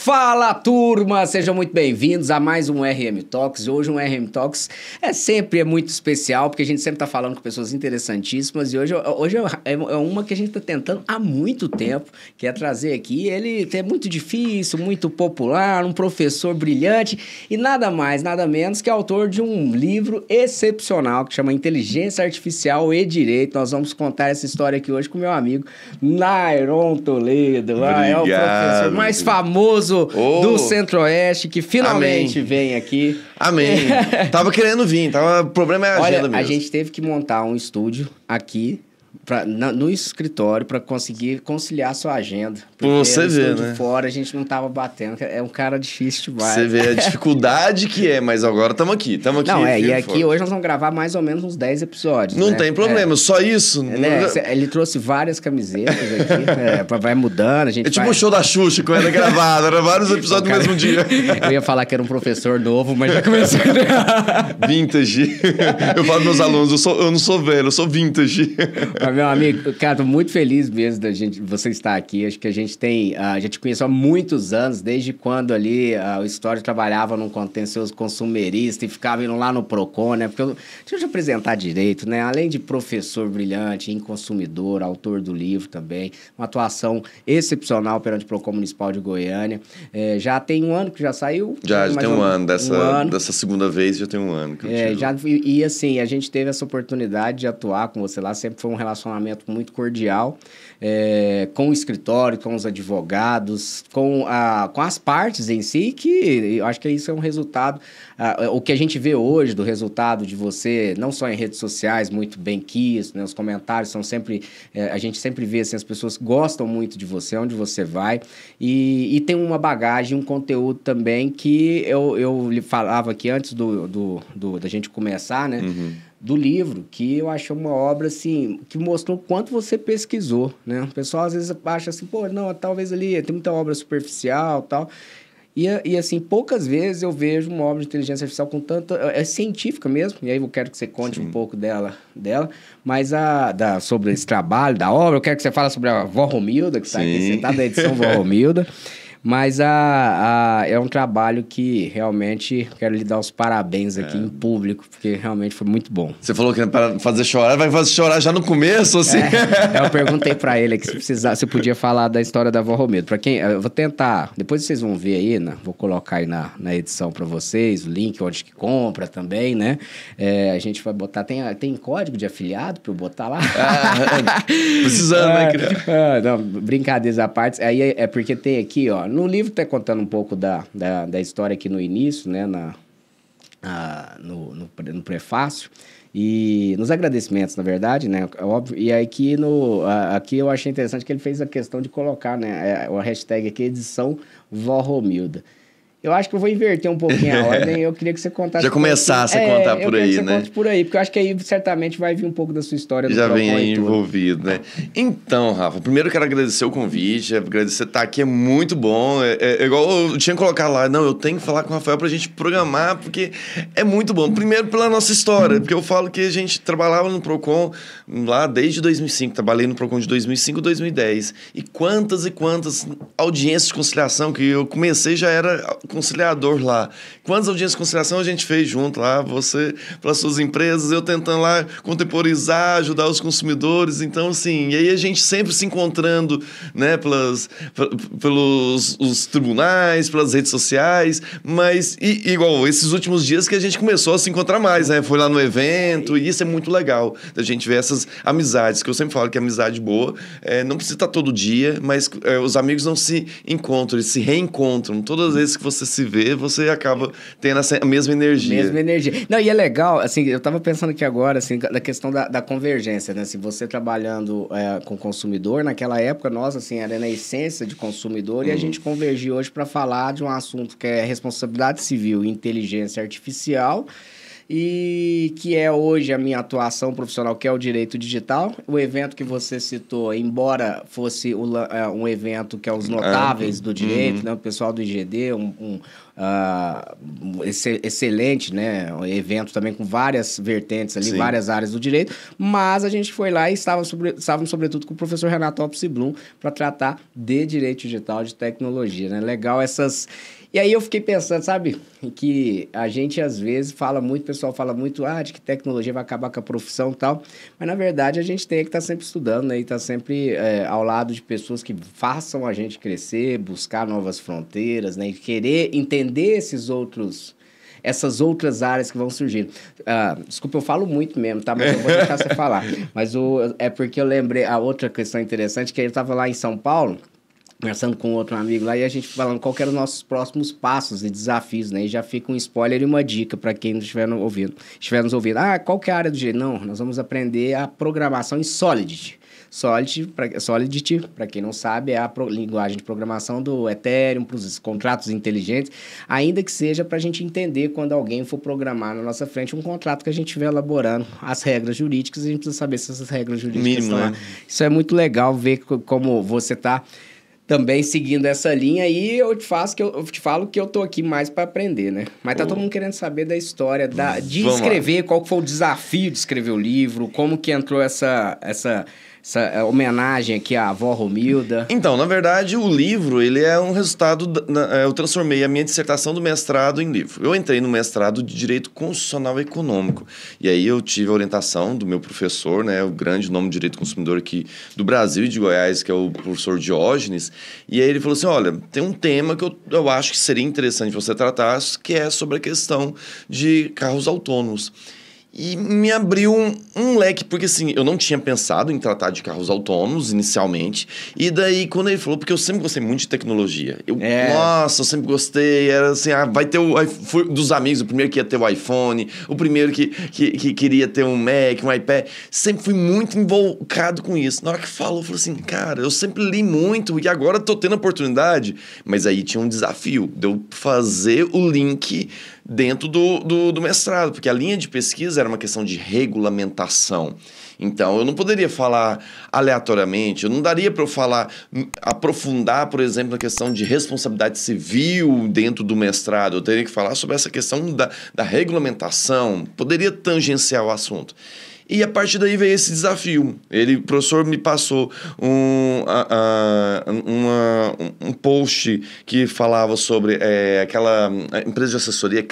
Fala, turma! Sejam muito bem-vindos a mais um RM Talks. Hoje um RM Talks sempre muito especial, porque a gente sempre está falando com pessoas interessantíssimas e hoje é uma que a gente está tentando há muito tempo, que é trazer aqui. Ele é muito difícil, muito popular, um professor brilhante e nada mais, nada menos que autor de um livro excepcional que chama Inteligência Artificial e Direito. Nós vamos contar essa história aqui hoje com meu amigo Nairon Toledo. É o professor mais famoso do Centro-Oeste, que finalmente vem aqui. Amém. Tava querendo vir, o problema é a agenda mesmo. A gente teve que montar um estúdio aqui no escritório para conseguir conciliar a sua agenda. Porque você vê, né? De fora a gente não tava batendo. É um cara difícil demais. Você vê a dificuldade que é, mas agora estamos aqui. Não, e aqui hoje nós vamos gravar mais ou menos uns 10 episódios. Não tem problema, só isso. Ele trouxe várias camisetas aqui, vai mudando. A gente tipo um show da Xuxa, quando era gravado, era vários episódios no mesmo dia. Eu ia falar que era um professor novo, mas já comecei Vintage. Eu falo pros meus alunos, eu não sou velho, eu sou vintage. Meu amigo, cara, tô muito feliz mesmo de você estar aqui. Acho que a gente te conheceu há muitos anos, desde quando ali o História trabalhava num contencioso consumerista e ficava indo lá no Procon, né? Porque deixa eu te apresentar direito, né? Além de professor brilhante em consumidor, autor do livro também, uma atuação excepcional perante o Procon Municipal de Goiânia. Já tem um ano que já saiu? Já tem um ano. Dessa segunda vez já tem um ano que eu e assim, a gente teve essa oportunidade de atuar com você lá, sempre foi um relacionamento muito cordial, com o escritório, com os advogados, com as partes em si, que eu acho que isso é um resultado, o que a gente vê hoje do resultado de você, não só em redes sociais, muito bem quisto, né? Os comentários são sempre, a gente sempre vê assim, as pessoas gostam muito de você, onde você vai, e tem uma bagagem, um conteúdo também que eu lhe falava aqui antes da gente começar, né? Uhum. Do livro, que eu achei uma obra, assim, que mostrou o quanto você pesquisou, né? O pessoal, às vezes, acha assim, não, talvez ali tem muita obra superficial e tal. E, assim, poucas vezes eu vejo uma obra de inteligência artificial com tanta... É científica mesmo, e aí eu quero que você conte um pouco dela, mas sobre esse trabalho da obra, eu quero que você fale sobre a Vó Romilda, que está aqui sentada, da edição Vó Romilda. Mas é um trabalho que realmente quero lhe dar os parabéns aqui em público, porque realmente foi muito bom. Você falou que era para fazer chorar, vai fazer chorar já no começo, assim? Eu perguntei para ele que se podia falar da história da Vó Romilda. Para quem, eu vou tentar, depois vocês vão ver aí, né? Vou colocar aí na edição para vocês, o link onde que compra também, né? A gente vai botar, tem código de afiliado para eu botar lá? Precisando, né, criar? Não, brincadeiras à parte, aí é porque tem aqui, ó, no livro está contando um pouco da história aqui no início, né, no prefácio, e nos agradecimentos, na verdade, né, óbvio, e aí aqui eu achei interessante que ele fez a questão de colocar, né, a hashtag aqui, edição Vó Romilda. Eu acho que eu vou inverter um pouquinho a ordem. Eu queria que você contasse... Já começasse a contar por aí, né? Eu queria que você conte por aí, porque eu acho que aí certamente vai vir um pouco da sua história. Já vem aí envolvido, né? Então, Rafa, primeiro eu quero agradecer o convite, agradecer estar aqui, é muito bom. É igual eu tinha colocado lá, não, eu tenho que falar com o Rafael pra gente programar, porque é muito bom. Primeiro pela nossa história, porque eu falo que a gente trabalhava no Procon lá desde 2005, trabalhei no Procon de 2005 a 2010. E quantas audiências de conciliação que eu comecei já era... conciliador lá. Quantas audiências de conciliação a gente fez junto lá? Você, pelas suas empresas, eu tentando lá contemporizar, ajudar os consumidores. Então, assim, e aí a gente sempre se encontrando, né, pelos os tribunais, pelas redes sociais, mas igual esses últimos dias que a gente começou a se encontrar mais, né? Foi lá no evento, e isso é muito legal, da gente ver essas amizades, que eu sempre falo que amizade boa não precisa estar todo dia, mas os amigos não se encontram, eles se reencontram. Todas as vezes que você se vê, você acaba tendo a mesma energia. Não, e é legal, assim, eu tava pensando aqui agora, assim, da questão da convergência, né? Se você trabalhando com consumidor, naquela época, nós, assim, era na essência de consumidor, e a gente convergiu hoje para falar de um assunto que é responsabilidade civil e inteligência artificial, e que é hoje a minha atuação profissional, que é o direito digital. O evento que você citou, embora fosse um evento que é os notáveis do direito, né? O pessoal do IGD, excelente, né? Um evento também com várias vertentes ali, várias áreas do direito, mas a gente foi lá e estávamos sobretudo com o professor Renato Alpes Blum para tratar de direito digital, de tecnologia, né? Legal essas... E aí eu fiquei pensando, sabe, que a gente às vezes fala muito, o pessoal fala muito, de que tecnologia vai acabar com a profissão e tal, mas na verdade a gente tem que estar sempre estudando, né, e estar sempre ao lado de pessoas que façam a gente crescer, buscar novas fronteiras, né, e querer entender essas outras áreas que vão surgir. Desculpa, eu falo muito mesmo, tá? Mas eu vou deixar você falar. Mas é porque eu lembrei, a outra questão interessante, que ele estava lá em São Paulo, conversando com outro amigo lá, e a gente falando qual que eram os nossos próximos passos e desafios, né? E já fica um spoiler e uma dica para quem estiver nos ouvindo. Qual que é a área do direito? Não, nós vamos aprender a programação em Solidity. Solidity, para quem não sabe, é a linguagem de programação do Ethereum, para os contratos inteligentes, ainda que seja para a gente entender quando alguém for programar na nossa frente um contrato que a gente estiver elaborando, as regras jurídicas, a gente precisa saber se essas regras jurídicas estão lá. Né? Isso é muito legal ver como você está também seguindo essa linha, e eu te falo que eu tô aqui mais para aprender, né? Mas tá todo mundo querendo saber da história, de escrever, qual foi o desafio de escrever o livro, como que entrou essa homenagem aqui à avó Romilda. Então, na verdade, o livro, ele é um resultado... eu transformei a minha dissertação do mestrado em livro. Eu entrei no mestrado de Direito Constitucional e Econômico. E aí eu tive a orientação do meu professor, né, o grande nome de Direito Consumidor aqui do Brasil e de Goiás, que é o professor Diógenes. E aí ele falou assim, olha, tem um tema que eu acho que seria interessante você tratar, que é sobre a questão de carros autônomos. E me abriu um leque, porque assim, eu não tinha pensado em tratar de carros autônomos inicialmente. E daí, quando ele falou, porque eu sempre gostei muito de tecnologia. Nossa, eu sempre gostei. Era assim, vai ter dos amigos, o primeiro que ia ter o iPhone, o primeiro que queria ter um Mac, um iPad. Sempre fui muito invocado com isso. Na hora que falou, falei assim, cara, eu sempre li muito e agora tô tendo a oportunidade. Mas aí tinha um desafio de eu fazer o link dentro do mestrado, porque a linha de pesquisa era uma questão de regulamentação. Então, eu não poderia falar aleatoriamente, eu não daria para eu aprofundar, por exemplo, na questão de responsabilidade civil dentro do mestrado. Eu teria que falar sobre essa questão da regulamentação, poderia tangenciar o assunto. E a partir daí veio esse desafio. O professor me passou um post que falava sobre aquela empresa de assessoria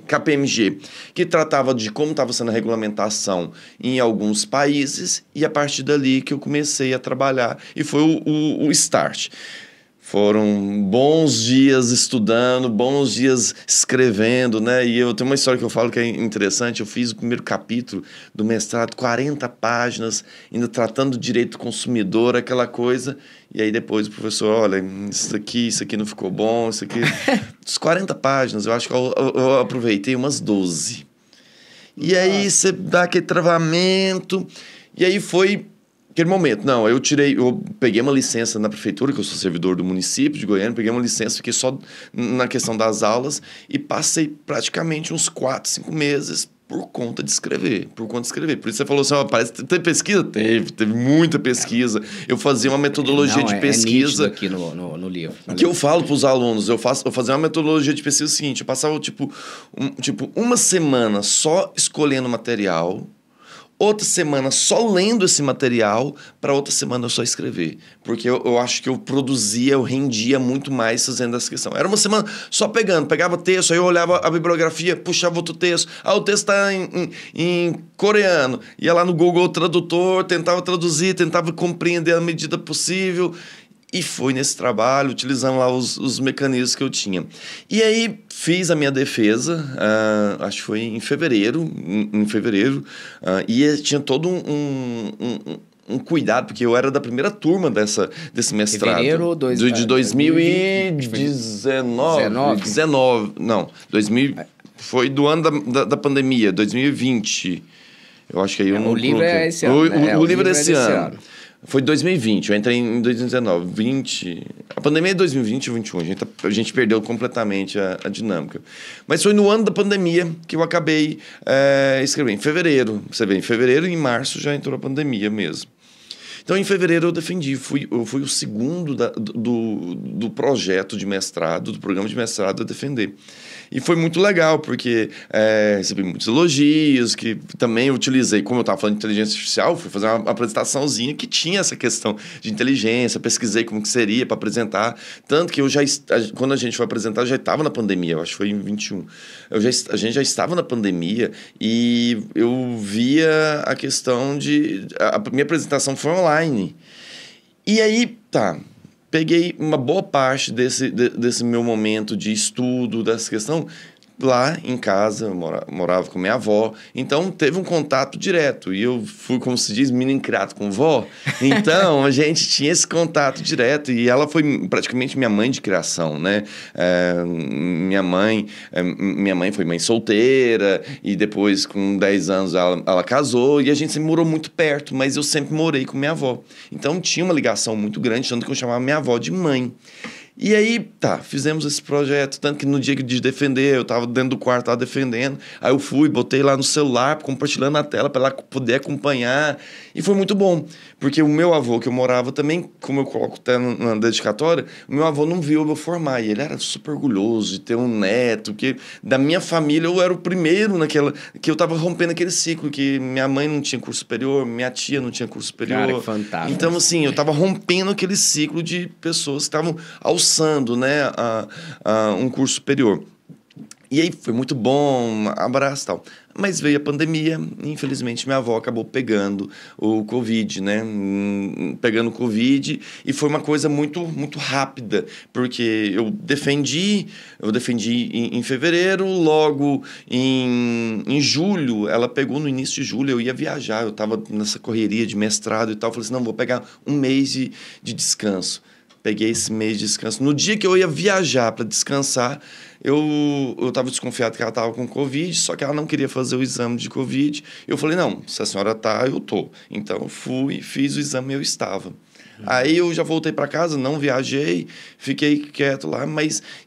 KPMG, que tratava de como estava sendo a regulamentação em alguns países, e a partir dali que eu comecei a trabalhar, e foi o start. Foram bons dias estudando, bons dias escrevendo, né? E eu tenho uma história que eu falo que é interessante. Eu fiz o primeiro capítulo do mestrado, 40 páginas, ainda tratando do direito do consumidor, aquela coisa. E aí depois o professor, olha, isso aqui não ficou bom, isso aqui... Os 40 páginas, eu acho que eu aproveitei umas 12. E aí você dá aquele travamento, e aí foi... Aquele momento, não, eu peguei uma licença na prefeitura, que eu sou servidor do município de Goiânia, peguei uma licença, fiquei só na questão das aulas e passei praticamente uns 4, 5 meses por conta de escrever, Por isso você falou assim, parece que tem pesquisa? Teve muita pesquisa. Eu fazia uma metodologia de pesquisa... É aqui no livro. Que eu falo para os alunos, eu fazia uma metodologia de pesquisa seguinte, eu passava uma semana só escolhendo material, outra semana só lendo esse material, para outra semana eu só escrever. Porque eu acho que eu rendia muito mais fazendo essa questão. Era uma semana só pegava texto, aí eu olhava a bibliografia, puxava outro texto. O texto está em coreano. Ia lá no Google Tradutor, tentava traduzir, tentava compreender à medida possível. E fui nesse trabalho, utilizando lá os mecanismos que eu tinha. E aí, fiz a minha defesa, acho que foi em fevereiro, e tinha todo um cuidado, porque eu era da primeira turma desse mestrado. Fevereiro de 2019. Não, 2000, foi do ano da pandemia, 2020. Eu acho que aí eu não o livro coloquei. É esse ano. O livro é desse ano. Foi 2020, eu entrei em 2019, 20... A pandemia é 2020 e 2021, a gente perdeu completamente a dinâmica. Mas foi no ano da pandemia que eu acabei escrevendo, em fevereiro. Você vê, em fevereiro e em março já entrou a pandemia mesmo. Então, em fevereiro eu defendi, eu fui o segundo do projeto de mestrado, do programa de mestrado a defender. E foi muito legal, porque recebi muitos elogios, que também eu utilizei, como eu estava falando de inteligência artificial, fui fazer uma apresentaçãozinha que tinha essa questão de inteligência, pesquisei como que seria para apresentar, tanto que quando a gente foi apresentar, eu já estava na pandemia, eu acho que foi em 21. A gente já estava na pandemia e eu via a questão de... A minha apresentação foi online. E aí, tá... Peguei uma boa parte desse meu momento de estudo, dessa questão, lá em casa, eu morava com minha avó, então teve um contato direto, e eu fui, como se diz, menino criado com vó, então a gente tinha esse contato direto, e ela foi praticamente minha mãe de criação, né? Minha mãe foi mãe solteira, e depois com 10 anos ela casou, e a gente sempre morou muito perto, mas eu sempre morei com minha avó, então tinha uma ligação muito grande, tanto que eu chamava minha avó de mãe. E aí, fizemos esse projeto, tanto que no dia de defender, eu estava dentro do quarto, estava defendendo, aí eu fui, botei lá no celular, compartilhando a tela para ela poder acompanhar, e foi muito bom, porque o meu avô, que eu morava também, como eu coloco até na dedicatória, o meu avô não viu eu formar, e ele era super orgulhoso de ter um neto, que da minha família eu era o primeiro que eu estava rompendo aquele ciclo, que minha mãe não tinha curso superior, minha tia não tinha curso superior. Cara, que fantástico. Então, assim, eu estava rompendo aquele ciclo de pessoas que estavam alçando, né, a um curso superior. E aí foi muito bom, abraço e tal. Mas veio a pandemia e, infelizmente, minha avó acabou pegando o Covid, né? Pegando o Covid, e foi uma coisa muito, muito rápida, porque eu defendi em fevereiro, logo em julho, ela pegou no início de julho, eu ia viajar, eu estava nessa correria de mestrado e tal, falei assim, não, vou pegar um mês de descanso. Peguei esse mês de descanso. No dia que eu ia viajar para descansar, eu estava desconfiado que ela estava com Covid, só que ela não queria fazer o exame de Covid. Eu falei, não, se a senhora tá, eu tô. Então, eu fui, fiz o exame e eu estava. Aí eu já voltei para casa, não viajei, fiquei quieto lá,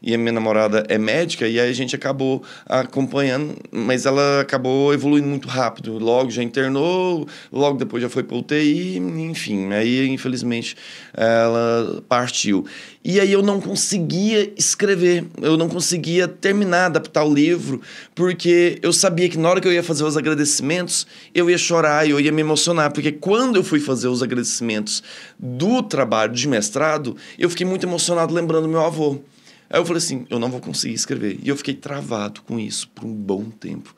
e a minha namorada é médica, e aí a gente acabou acompanhando, mas ela acabou evoluindo muito rápido. Logo já internou, logo depois já foi para UTI, enfim, aí infelizmente ela partiu. E aí eu não conseguia escrever, eu não conseguia terminar, adaptar o livro, porque eu sabia que na hora que eu ia fazer os agradecimentos, eu ia chorar, eu ia me emocionar, porque quando eu fui fazer os agradecimentos do trabalho de mestrado, eu fiquei muito emocionado lembrando do meu avô. Aí eu falei assim, eu não vou conseguir escrever. E eu fiquei travado com isso por um bom tempo.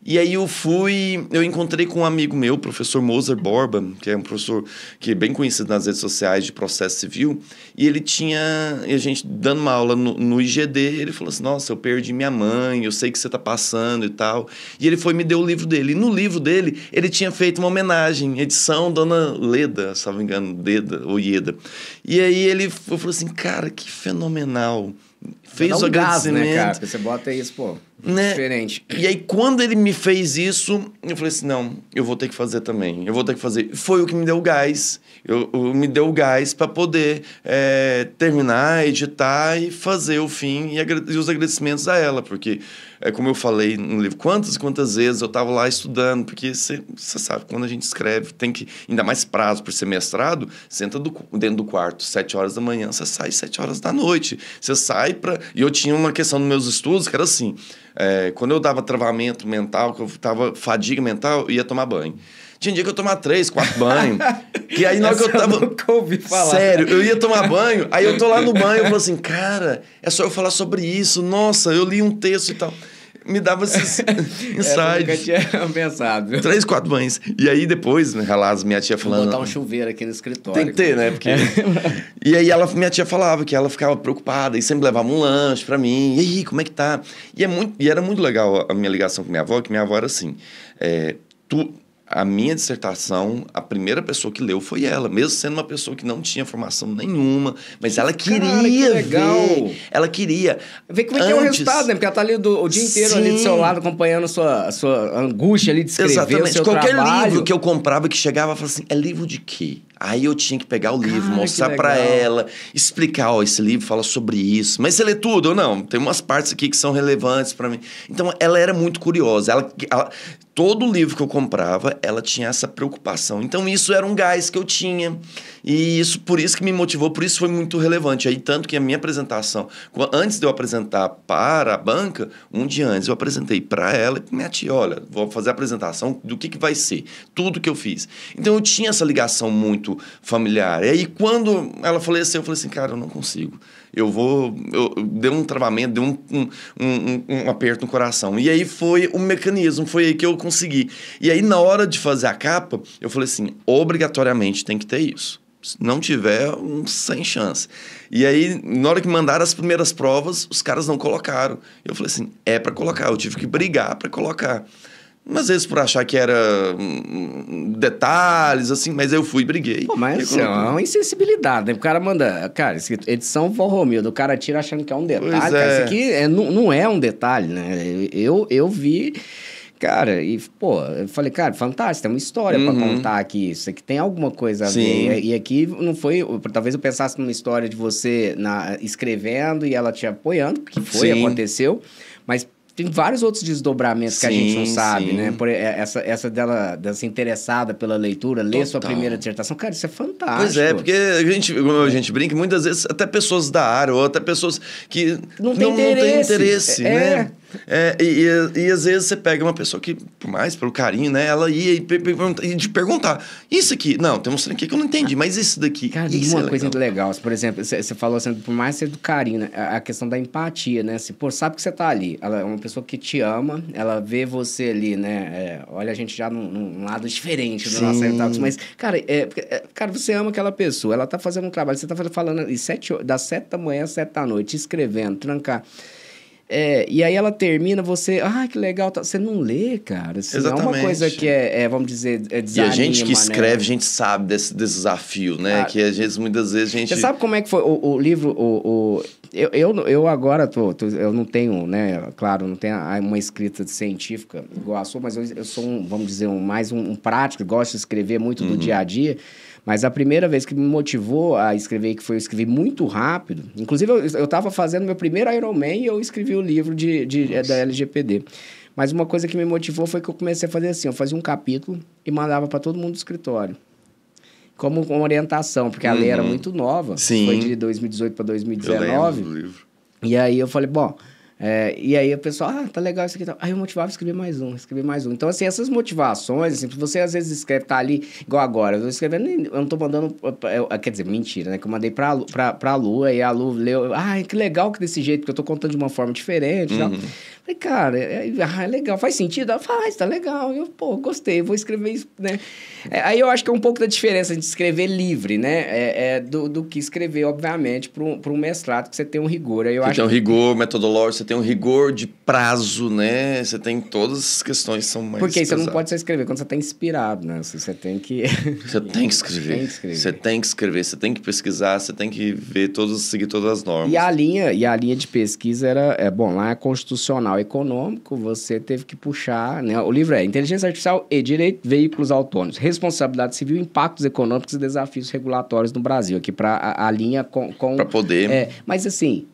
E aí eu encontrei com um amigo meu, o professor Moser Borba, que é um professor que é bem conhecido nas redes sociais de processo civil, e a gente dando uma aula no IGD, ele falou assim, nossa, eu perdi minha mãe, eu sei que você está passando e tal. E ele foi e me deu o livro dele. E no livro dele, ele tinha feito uma homenagem, edição Dona Leda, se não me engano, Leda ou Ieda. E aí ele falou assim, cara, que fenomenal. Fez o agradecimento. Né, cara? Porque você bota isso, pô, né? Diferente. E aí, quando ele me fez isso, eu falei assim, não, eu vou ter que fazer também. Eu vou ter que fazer. Foi o que me deu o gás. Me deu o gás para poder terminar, editar e fazer o fim e os agradecimentos a ela. Porque, como eu falei no livro, quantas e quantas vezes eu estava lá estudando. Porque você sabe, quando a gente escreve, tem que, ainda mais prazo por ser mestrado, você entra dentro do quarto, 7 horas da manhã, você sai 7 horas da noite. Você sai para... E eu tinha uma questão nos meus estudos que era assim, quando eu dava travamento mental, que eu tava fadiga mental, eu ia tomar banho. Tinha dia que eu tomava 3, 4 banhos. E aí, na hora que eu tava... nunca ouvi falar. Sério, eu ia tomar banho, aí eu tô lá no banho, eu falo assim, cara, é só eu falar sobre isso. Nossa, eu li um texto e tal. Me dava esses insights. Eu nunca tinha pensado, viu? 3, 4 banhos. E aí depois, né, relatos, minha tia falando... Vou botar um chuveiro aqui no escritório. Tem que ter, né? Porque... E aí minha tia falava que ela ficava preocupada e sempre levava um lanche pra mim. E aí, como é que tá? E era muito legal a minha ligação com minha avó, que minha avó era assim... A minha dissertação, a primeira pessoa que leu foi ela, mesmo sendo uma pessoa que não tinha formação nenhuma, mas ela queria ver. Ela queria. Ver como é que é o resultado, né? Porque ela tá ali o dia inteiro ali do seu lado, acompanhando a sua angústia ali de escrever. Exatamente. O seu Qualquer trabalho. livro que eu comprava que chegava, eu falava assim, é livro de quê? Aí eu tinha que pegar o livro, Cara, mostrar que pra legal. ela, explicar, ó, esse livro fala sobre isso. Mas você lê tudo ou não? Tem umas partes aqui que são relevantes pra mim. Então, ela era muito curiosa. Todo livro que eu comprava, ela tinha essa preocupação. Então, isso era um gás que eu tinha. E isso, por isso que me motivou, por isso foi muito relevante. Aí, tanto que a minha apresentação, antes de eu apresentar para a banca, um dia antes eu apresentei para ela e pra minha tia, olha, vou fazer a apresentação do que vai ser, tudo que eu fiz. Então, eu tinha essa ligação muito familiar. E aí, quando ela faleceu, eu falei assim, cara, eu não consigo. Eu dei um travamento, dei um aperto no coração. E aí foi o mecanismo, foi aí que eu consegui. E aí, na hora de fazer a capa, eu falei assim, obrigatoriamente tem que ter isso. Se não tiver, sem chance. E aí, na hora que mandaram as primeiras provas, os caras não colocaram. Eu falei assim, é para colocar. Eu tive que brigar para colocar. Às vezes por achar que era detalhes, assim, mas eu fui e briguei. Pô, mas é uma insensibilidade, né? O cara manda, cara, edição Vó Romildo, o cara tira achando que é um detalhe, Pois cara, é. isso aqui não é um detalhe, né? Eu vi, cara, e, pô, eu falei, cara, fantástico, tem uma história pra contar aqui, isso aqui tem alguma coisa a Sim. ver, e aqui não foi, talvez eu pensasse numa história de você escrevendo e ela te apoiando, que foi, Sim. aconteceu, mas tem vários outros desdobramentos que a gente não Sim, sabe, sim. né? Essa dessa interessada pela leitura, ler sua Total. primeira dissertação. Cara, isso é fantástico. Pois é, porque como a gente brinca, muitas vezes até pessoas da área, ou até pessoas que Não tem interesse, É. né? E às vezes você pega uma pessoa que, por mais pelo carinho, né? Ela ia e te perguntar, isso aqui, não, tem um trem aqui que eu não entendi, mas isso daqui, Cara, isso diz uma é coisa legal. legal. Por exemplo, você falou assim, por mais ser do carinho, né? A questão da empatia, né? Assim, pô, sabe que você tá ali. Ela é uma pessoa que te ama, ela vê você ali, né? Olha, a gente já num lado diferente do nosso Talks, mas, cara, cara, você ama aquela pessoa, ela tá fazendo um trabalho, você tá falando ali das 7 da manhã às 7 da noite, escrevendo, trancar. E aí ela termina, você... Ah, que legal. Você não lê, cara. Assim, é uma coisa que vamos dizer, desanima, e a gente que escreve, né? a gente sabe desse desafio, né? Que às vezes, muitas vezes, a gente... Você sabe como é que foi o livro... Eu agora eu não tenho, né? Claro, não tenho uma escrita científica igual a sua, mas eu sou, vamos dizer, mais um prático, gosto de escrever muito do dia a dia. Mas a primeira vez que me motivou a escrever, que foi eu escrevi muito rápido. Inclusive, eu estava fazendo meu primeiro Ironman e eu escrevi o livro da LGPD. Mas uma coisa que me motivou foi que eu comecei a fazer assim, eu fazia um capítulo e mandava para todo mundo do escritório. Como uma orientação, porque a lei era muito nova. Sim. Foi de 2018 para 2019. Eu lembro do livro. E aí eu falei, bom... e aí o pessoal, tá legal isso aqui. Aí eu motivava a escrever mais um. Então, assim, essas motivações, assim, você às vezes escreve, tá ali, igual agora, eu tô escrevendo, eu não tô mandando, quer dizer, mentira, né? Que eu mandei pra Lu, aí a Lu leu, que legal que desse jeito, porque eu tô contando de uma forma diferente e tal. Falei, cara, é legal, faz sentido? Ela faz, tá legal. Eu, pô, gostei, vou escrever isso, né? Aí eu acho que é um pouco da diferença de escrever livre, né? Do que escrever, obviamente, para um mestrado, que você tem um rigor. Aí eu Você acho tem um rigor metodológico, você tem um rigor de prazo, né? Você tem todas as questões que são mais porque você não pesadas. pode só escrever quando você está inspirado, né? Você tem que... Você tem que escrever. Você tem que escrever, você tem que pesquisar, você tem que seguir todas as normas. E a linha de pesquisa bom, lá é constitucional econômico, você teve que puxar, né? O livro é Inteligência Artificial e Direito, Veículos Autônomos, Responsabilidade Civil, Impactos Econômicos e Desafios Regulatórios no Brasil, aqui para a linha com... Para poder... mas assim...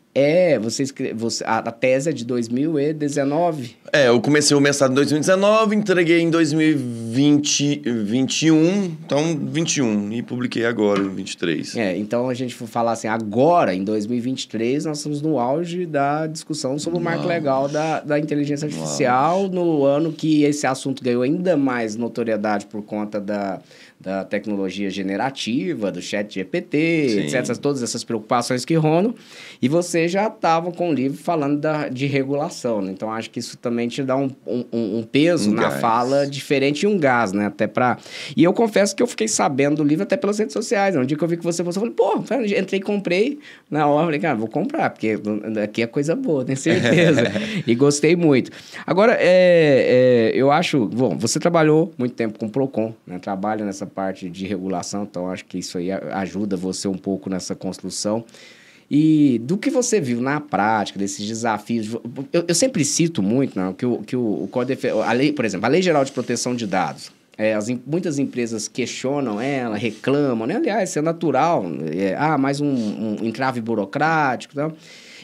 a tese é de 2019. Eu comecei o mestrado em 2019, entreguei em 2021, então 21, e publiquei agora, em 23. Então a gente for falar assim, agora, em 2023, nós estamos no auge da discussão sobre o marco legal da inteligência artificial, no ano que esse assunto ganhou ainda mais notoriedade por conta da tecnologia generativa, do chat GPT, etc. Todas essas preocupações que rondam. E você já estava com o livro falando de regulação, né? Então, acho que isso também te dá um peso na fala diferente e um gás, né? Até para... E eu confesso que eu fiquei sabendo do livro até pelas redes sociais. Um dia que eu vi que você postou, eu falei, pô, entrei e comprei. Na hora, eu falei, cara, vou comprar, porque aqui é coisa boa, tenho certeza. E gostei muito. Agora, eu acho... Bom, você trabalhou muito tempo com o Procon, né? Trabalha nessa parte de regulação, então acho que isso aí ajuda você um pouco nessa construção. E do que você viu na prática, desses desafios... Eu sempre cito muito, não, que o Código... A lei, por exemplo, a Lei Geral de Proteção de Dados, muitas empresas questionam ela, reclamam, né? Aliás, isso é natural. Mais um entrave burocrático, tá?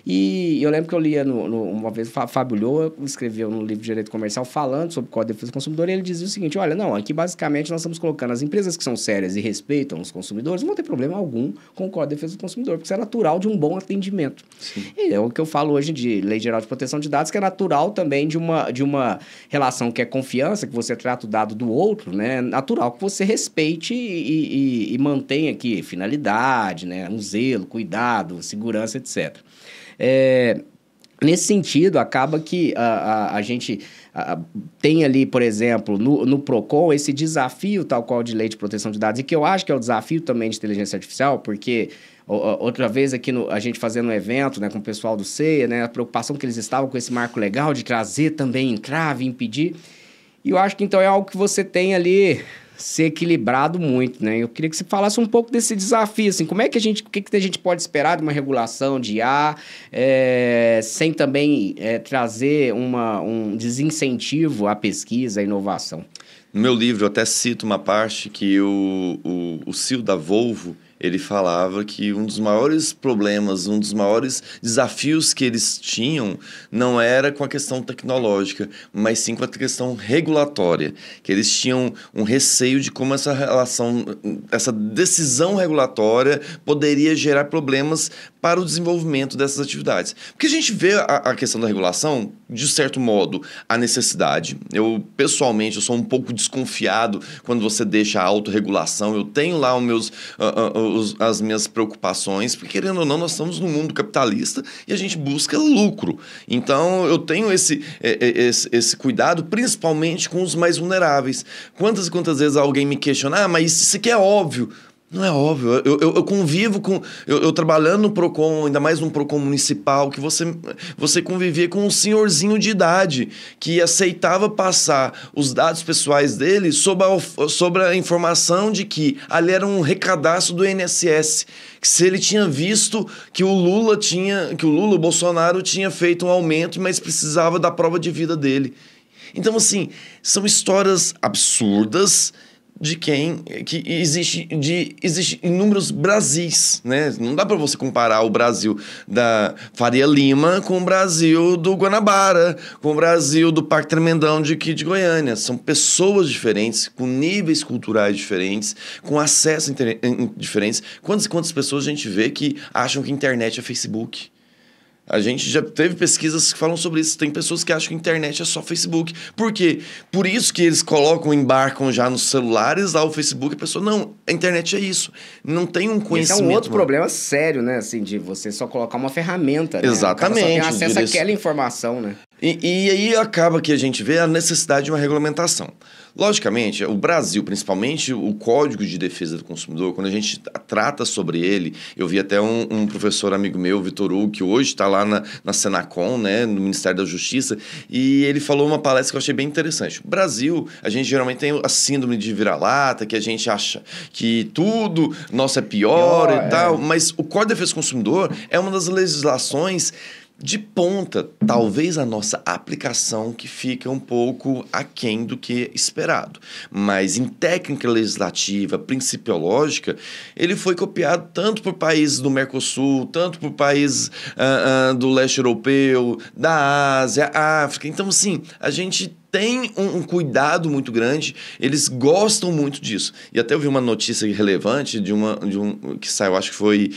E eu lembro que eu lia uma vez, o Fábio Loa escreveu no livro de Direito Comercial falando sobre o Código de Defesa do Consumidor, e ele dizia o seguinte: olha, não, aqui basicamente nós estamos colocando as empresas que são sérias e respeitam os consumidores, não vão ter problema algum com o Código de Defesa do Consumidor, porque isso é natural de um bom atendimento. Sim. E é o que eu falo hoje de Lei Geral de Proteção de Dados, que é natural também de uma relação que é confiança, que você trata o dado do outro, né? É natural que você respeite e mantenha aqui finalidade, né? Um zelo, cuidado, segurança, etc. Nesse sentido, acaba que a gente tem ali, por exemplo, no PROCON, esse desafio tal qual de lei de proteção de dados, e que eu acho que é o desafio também de inteligência artificial, porque outra vez aqui a gente fazendo um evento, né, com o pessoal do CEA, né, a preocupação que eles estavam com esse marco legal de trazer também entrave, impedir, e eu acho que então é algo que você tem ali ser equilibrado muito, né? Eu queria que você falasse um pouco desse desafio, assim, o que a gente pode esperar de uma regulação de IA, sem também trazer um desincentivo à pesquisa, à inovação. No meu livro eu até cito uma parte que o CEO da Volvo, ele falava que um dos maiores problemas, um dos maiores desafios que eles tinham não era com a questão tecnológica, mas sim com a questão regulatória, que eles tinham um receio de como essa decisão regulatória poderia gerar problemas para o desenvolvimento dessas atividades. Porque a gente vê a questão da regulação, de certo modo, a necessidade. Eu, pessoalmente, eu sou um pouco desconfiado quando você deixa a autorregulação. Eu tenho lá as minhas preocupações, porque, querendo ou não, nós estamos num mundo capitalista e a gente busca lucro. Então, eu tenho esse cuidado, principalmente com os mais vulneráveis. Quantas e quantas vezes alguém me questiona, mas isso aqui é óbvio. Não é óbvio. Eu convivo com... Eu trabalhando no PROCON, ainda mais num PROCON municipal, que você convivia com um senhorzinho de idade que aceitava passar os dados pessoais dele sobre a informação de que ali era um recadastro do INSS. Que se ele tinha visto que o Bolsonaro tinha feito um aumento, mas precisava da prova de vida dele. Então, assim, são histórias absurdas que existe inúmeros Brasis, né? Não dá para você comparar o Brasil da Faria Lima com o Brasil do Guanabara, com o Brasil do Parque Tremendão de Goiânia. São pessoas diferentes, com níveis culturais diferentes, com acesso diferentes. Quantas e quantas pessoas a gente vê que acham que a internet é Facebook? A gente já teve pesquisas que falam sobre isso. Tem pessoas que acham que a internet é só Facebook. Por quê? Por isso que eles embarcam já nos celulares lá o Facebook. A pessoa, não, a internet é isso. Não tem um conhecimento. Esse é um outro problema sério, né? Assim, de você só colocar uma ferramenta, né? Exatamente. O cara só tem acesso àquela informação, né? E aí acaba que a gente vê a necessidade de uma regulamentação. Logicamente, o Brasil, principalmente o Código de Defesa do Consumidor, quando a gente trata sobre ele, eu vi até um professor amigo meu, Vitor Hugo, que hoje está lá na Senacom, né, no Ministério da Justiça, e ele falou uma palestra que eu achei bem interessante. O Brasil, a gente geralmente tem a síndrome de vira-lata, que a gente acha que tudo nosso é pior e tal, mas o Código de Defesa do Consumidor é uma das legislações de ponta, talvez a nossa aplicação que fica um pouco aquém do que esperado. Mas em técnica legislativa, principiológica, ele foi copiado tanto por países do Mercosul, tanto por países do leste europeu, da Ásia, África. Então, assim, a gente tem um cuidado muito grande, eles gostam muito disso. E até eu vi uma notícia relevante que saiu, acho que foi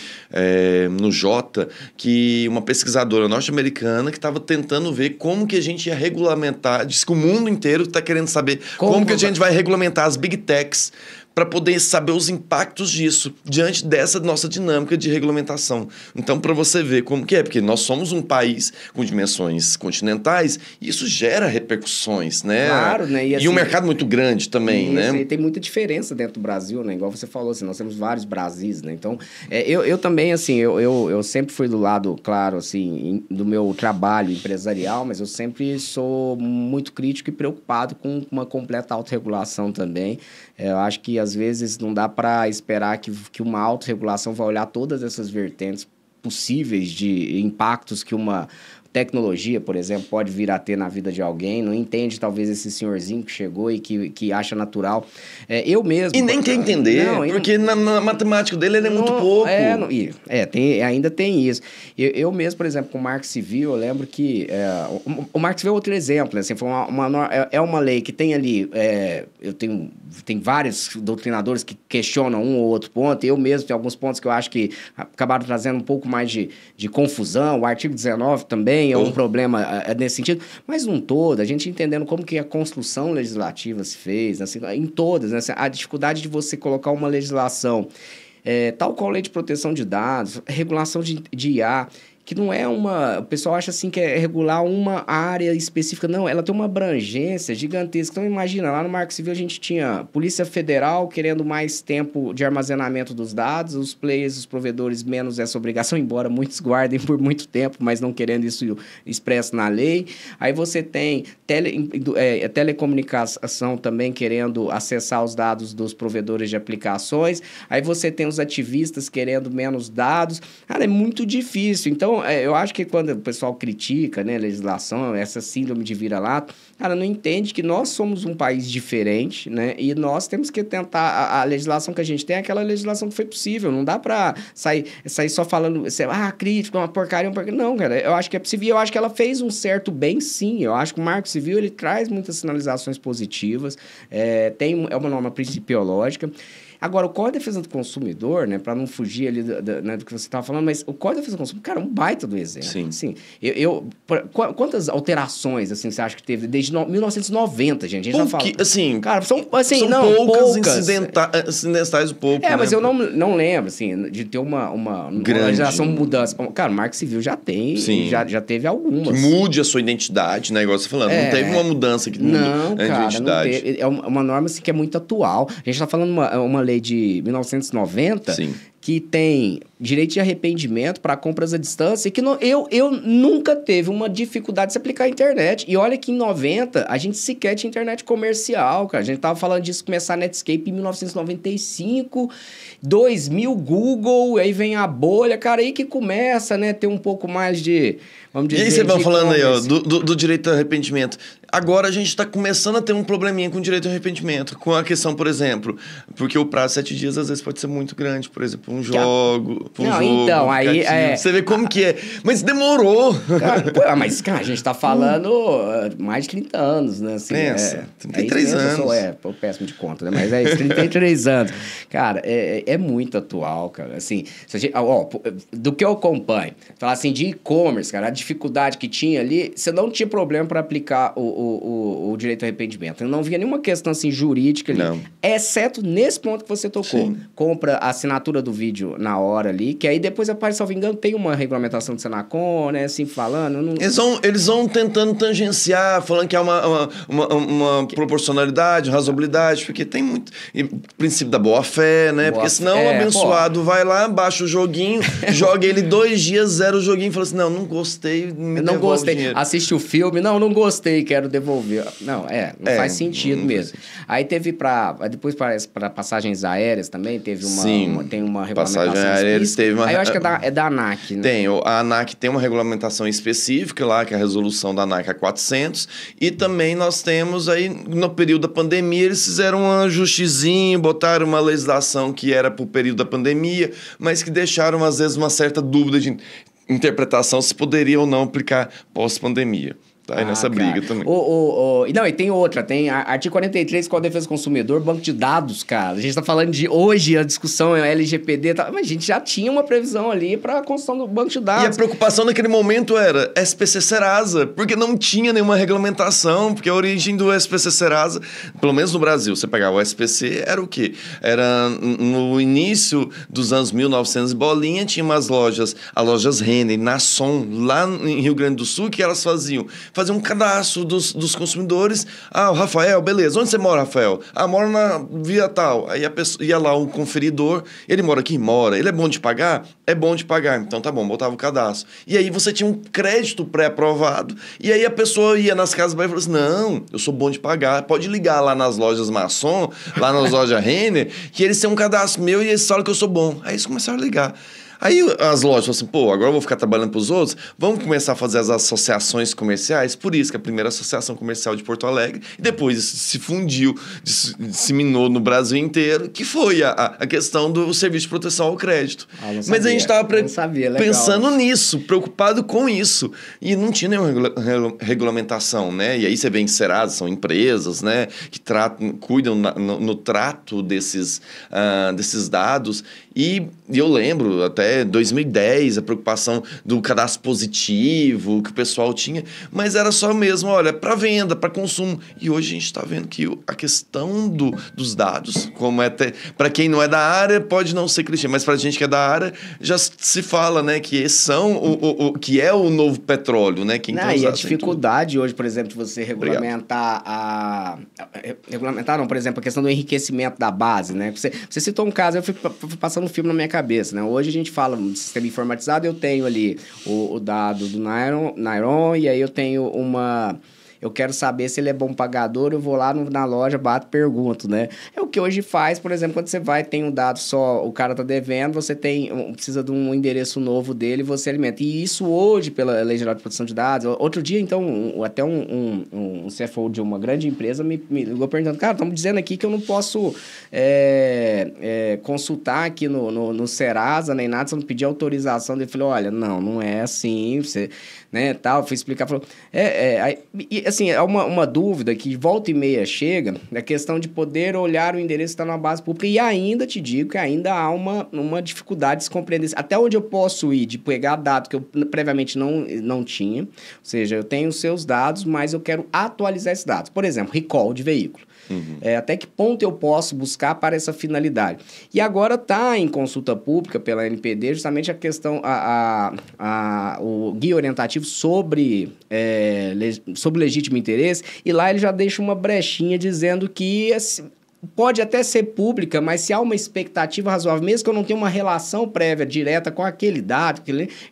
no Jota, que uma pesquisadora norte-americana que estava tentando ver como que a gente ia regulamentar, diz que o mundo inteiro está querendo saber como que a gente vai regulamentar as big techs para poder saber os impactos disso diante dessa nossa dinâmica de regulamentação. Então, para você ver como que é, porque nós somos um país com dimensões continentais e isso gera repercussões, né? Claro, né? E um mercado muito grande também, né? E tem muita diferença dentro do Brasil, né? Igual você falou, assim, nós temos vários Brasis, né? Então, eu também, assim, eu sempre fui do lado, claro, assim, do meu trabalho empresarial, mas eu sempre sou muito crítico e preocupado com uma completa autorregulação também. Eu acho que, às vezes, não dá para esperar que uma autorregulação vai olhar todas essas vertentes possíveis de impactos que uma tecnologia, por exemplo, pode vir a ter na vida de alguém, não entende talvez esse senhorzinho que chegou e que acha natural. Eu mesmo... E nem quer entender, porque na matemática dele ele é muito pouco. Ainda tem isso. Eu mesmo, por exemplo, com o Marco Civil, eu lembro que... o Marco Civil é outro exemplo, né? Assim, foi uma lei que tem ali... tem vários doutrinadores que questionam um ou outro ponto, eu mesmo tenho alguns pontos que eu acho que acabaram trazendo um pouco mais de confusão, o artigo 19 também é um problema nesse sentido, mas num todo, a gente entendendo como que a construção legislativa se fez, assim, em todas, né? A dificuldade de você colocar uma legislação, tal qual a lei de proteção de dados, regulação de IA, que não é o pessoal acha assim que é regular uma área específica. Não, ela tem uma abrangência gigantesca. Então, imagina, lá no Marco Civil a gente tinha Polícia Federal querendo mais tempo de armazenamento dos dados, os players, os provedores, menos essa obrigação, embora muitos guardem por muito tempo, mas não querendo isso expresso na lei. Aí você tem telecomunicação também querendo acessar os dados dos provedores de aplicações. Aí você tem os ativistas querendo menos dados. Cara, é muito difícil. Então, eu acho que quando o pessoal critica, né, a legislação, essa síndrome de vira-lata, cara, não entende que nós somos um país diferente, né, e nós temos que tentar, a legislação que a gente tem é aquela legislação que foi possível, não dá pra sair só falando, crítica, uma porcaria, não, cara, eu acho que é possível, e eu acho que ela fez um certo bem, sim, eu acho que o Marco Civil, ele traz muitas sinalizações positivas, é uma norma principiológica. Agora, o Código de Defesa do Consumidor, né, para não fugir ali do que você estava falando, mas o Código de Defesa do Consumidor, cara, é um baita do exemplo. Sim. Assim, quantas alterações, assim, você acha que teve desde 1990, gente? A gente já fala... Assim, cara, são poucas. Incidentais um pouco, né? Mas eu não lembro, assim, de ter uma legislação mudança. Cara, o Marco Civil já tem, já teve algumas. Que mude a sua identidade, né, igual você falando. Não teve uma mudança que muda a identidade. Não teve. É uma norma, assim, que é muito atual. A gente está falando uma lei de 1990, sim, que tem direito de arrependimento para compras à distância, e que eu nunca teve uma dificuldade de se aplicar a internet. E olha que em 90, a gente sequer tinha internet comercial, cara. A gente tava falando disso começar a Netscape em 1995, 2000 Google, aí vem a bolha, cara, aí que começa, né, ter um pouco mais de... Vamos dizer, e aí você vai falando aí, ó, do direito ao arrependimento. Agora a gente está começando a ter um probleminha com o direito ao arrependimento. Com a questão, por exemplo, porque o prazo de 7 dias às vezes pode ser muito grande. Por exemplo, Então, aí... Você vê como que é. Mas demorou. Cara, mas, cara, a gente tá falando mais de 30 anos, né? Assim, pensa, 33 anos. Eu sou péssimo de conta, né? Mas é isso, 33 anos. Cara, é muito atual, cara. Assim, do que eu acompanho, falar assim, de e-commerce, cara, a dificuldade que tinha ali, você não tinha problema para aplicar o direito ao arrependimento. Não havia nenhuma questão, assim, jurídica ali. Não. Exceto nesse ponto que você tocou. Sim. Compra a assinatura do vídeo na hora ali, que aí depois, salvo engano, tem uma regulamentação do Senacom, né, assim, falando... Eles vão tentando tangenciar, falando que há uma proporcionalidade, razoabilidade, porque tem muito... E, princípio da boa-fé, né? Porque senão o abençoado vai lá, baixa o joguinho, joga ele 2 dias, zero o joguinho, e fala assim, não gostei, não gostei, assiste o filme, não gostei, quero devolver. Não faz sentido mesmo. Aí teve depois parece para passagens aéreas também, teve tem uma regulamentação passagem aérea, teve uma... Aí eu acho que é da ANAC, né? A ANAC tem uma regulamentação específica lá, que é a resolução da ANAC A400, e também nós temos aí, no período da pandemia, eles fizeram um ajustezinho, botaram uma legislação que era para o período da pandemia, mas que deixaram, às vezes, uma certa dúvida de interpretação se poderia ou não aplicar pós-pandemia. Tá aí nessa briga também. Não, e tem outra, tem artigo 43, Código de Defesa do Consumidor, banco de dados, cara. A gente tá falando de hoje, a discussão é LGPD, mas a gente já tinha uma previsão ali para a construção do banco de dados. E a preocupação naquele momento era SPC Serasa, porque não tinha nenhuma regulamentação, porque a origem do SPC Serasa, pelo menos no Brasil, você pegava o SPC, era o quê? Era no início dos anos 1900 bolinha, tinha umas lojas, as lojas Renner, Nasson, lá em Rio Grande do Sul, que elas faziam um cadastro dos consumidores. O Rafael, beleza. Onde você mora, Rafael? Mora na via tal. Aí a pessoa ia lá, o conferidor. Ele mora aqui? Mora. Ele é bom de pagar? É bom de pagar. Então tá bom, botava o cadastro. E aí você tinha um crédito pré-aprovado. E aí a pessoa ia nas casas e falava assim, não, eu sou bom de pagar. Pode ligar lá nas lojas Maçom, lá nas lojas Renner, que eles têm um cadastro meu e eles falam que eu sou bom. Aí eles começaram a ligar. Aí as lojas falam assim, pô, agora eu vou ficar trabalhando para os outros, vamos começar a fazer as associações comerciais, por isso que a primeira associação comercial de Porto Alegre, e depois isso se fundiu, disseminou no Brasil inteiro, que foi a questão do serviço de proteção ao crédito. Mas a gente estava pensando nisso, preocupado com isso, e não tinha nenhuma regulamentação, né? E aí você vê em Serasa, são empresas, né, que cuidam no trato desses dados. E eu lembro, até 2010, a preocupação do cadastro positivo que o pessoal tinha, mas era só mesmo, olha, para venda, para consumo. E hoje a gente está vendo que a questão dos dados, como para quem não é da área, pode não ser clichê, mas para a gente que é da área, já se fala, né, que são que é o novo petróleo, né? Que e a dificuldade hoje, por exemplo, de você regulamentar por exemplo, a questão do enriquecimento da base, né? Você citou um caso, eu fui passando um filme na minha cabeça, né? Hoje a gente fala de sistema informatizado, eu tenho ali o dado do Nairon, e aí eu tenho eu quero saber se ele é bom pagador, eu vou lá na loja, bato, pergunto, né? É o que hoje faz, por exemplo, quando você tem um dado só, o cara tá devendo, você precisa de um endereço novo dele, você alimenta. E isso hoje, pela Lei Geral de Proteção de Dados, outro dia, então, até um CFO de uma grande empresa me ligou perguntando, cara, estamos dizendo aqui que eu não posso consultar aqui no Serasa, nem nada, você não pedir autorização. Ele falou, olha, não é assim, você... né, tal, eu fui explicar, falou... assim, é uma dúvida que volta e meia chega, a questão de poder olhar o endereço que está na base pública, e ainda te digo que ainda há uma dificuldade de se compreender. Até onde eu posso ir de pegar dados que eu previamente não tinha, ou seja, eu tenho os seus dados, mas eu quero atualizar esses dados. Por exemplo, recall de veículo. Uhum. Até que ponto eu posso buscar para essa finalidade? E agora está em consulta pública pela NPD justamente a questão, o guia orientativo sobre legítimo interesse, e lá ele já deixa uma brechinha dizendo que pode até ser pública, mas se há uma expectativa razoável, mesmo que eu não tenha uma relação prévia direta com aquele dado,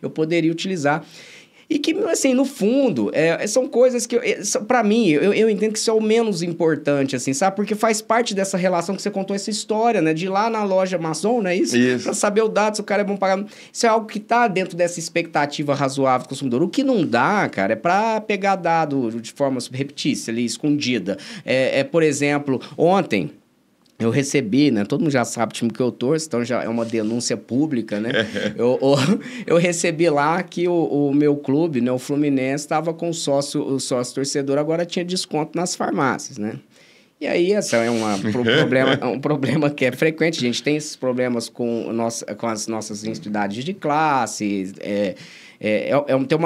eu poderia utilizar. E que, assim, no fundo, são coisas que, para mim, eu entendo que isso é o menos importante, assim, sabe? Porque faz parte dessa relação que você contou, essa história, né? De ir lá na loja Amazon, não é isso? Para saber o dado, se o cara é bom pagar. Isso é algo que tá dentro dessa expectativa razoável do consumidor. O que não dá, cara, é para pegar dado de forma repetícia, ali, escondida. Por exemplo, ontem... eu recebi, né? Todo mundo já sabe o time que eu torço, então já é uma denúncia pública, né? Eu recebi lá que o meu clube, né? O Fluminense, estava com o sócio torcedor, agora tinha desconto nas farmácias, né? E aí, esse é um problema que é frequente. A gente tem esses problemas com as nossas entidades de classe,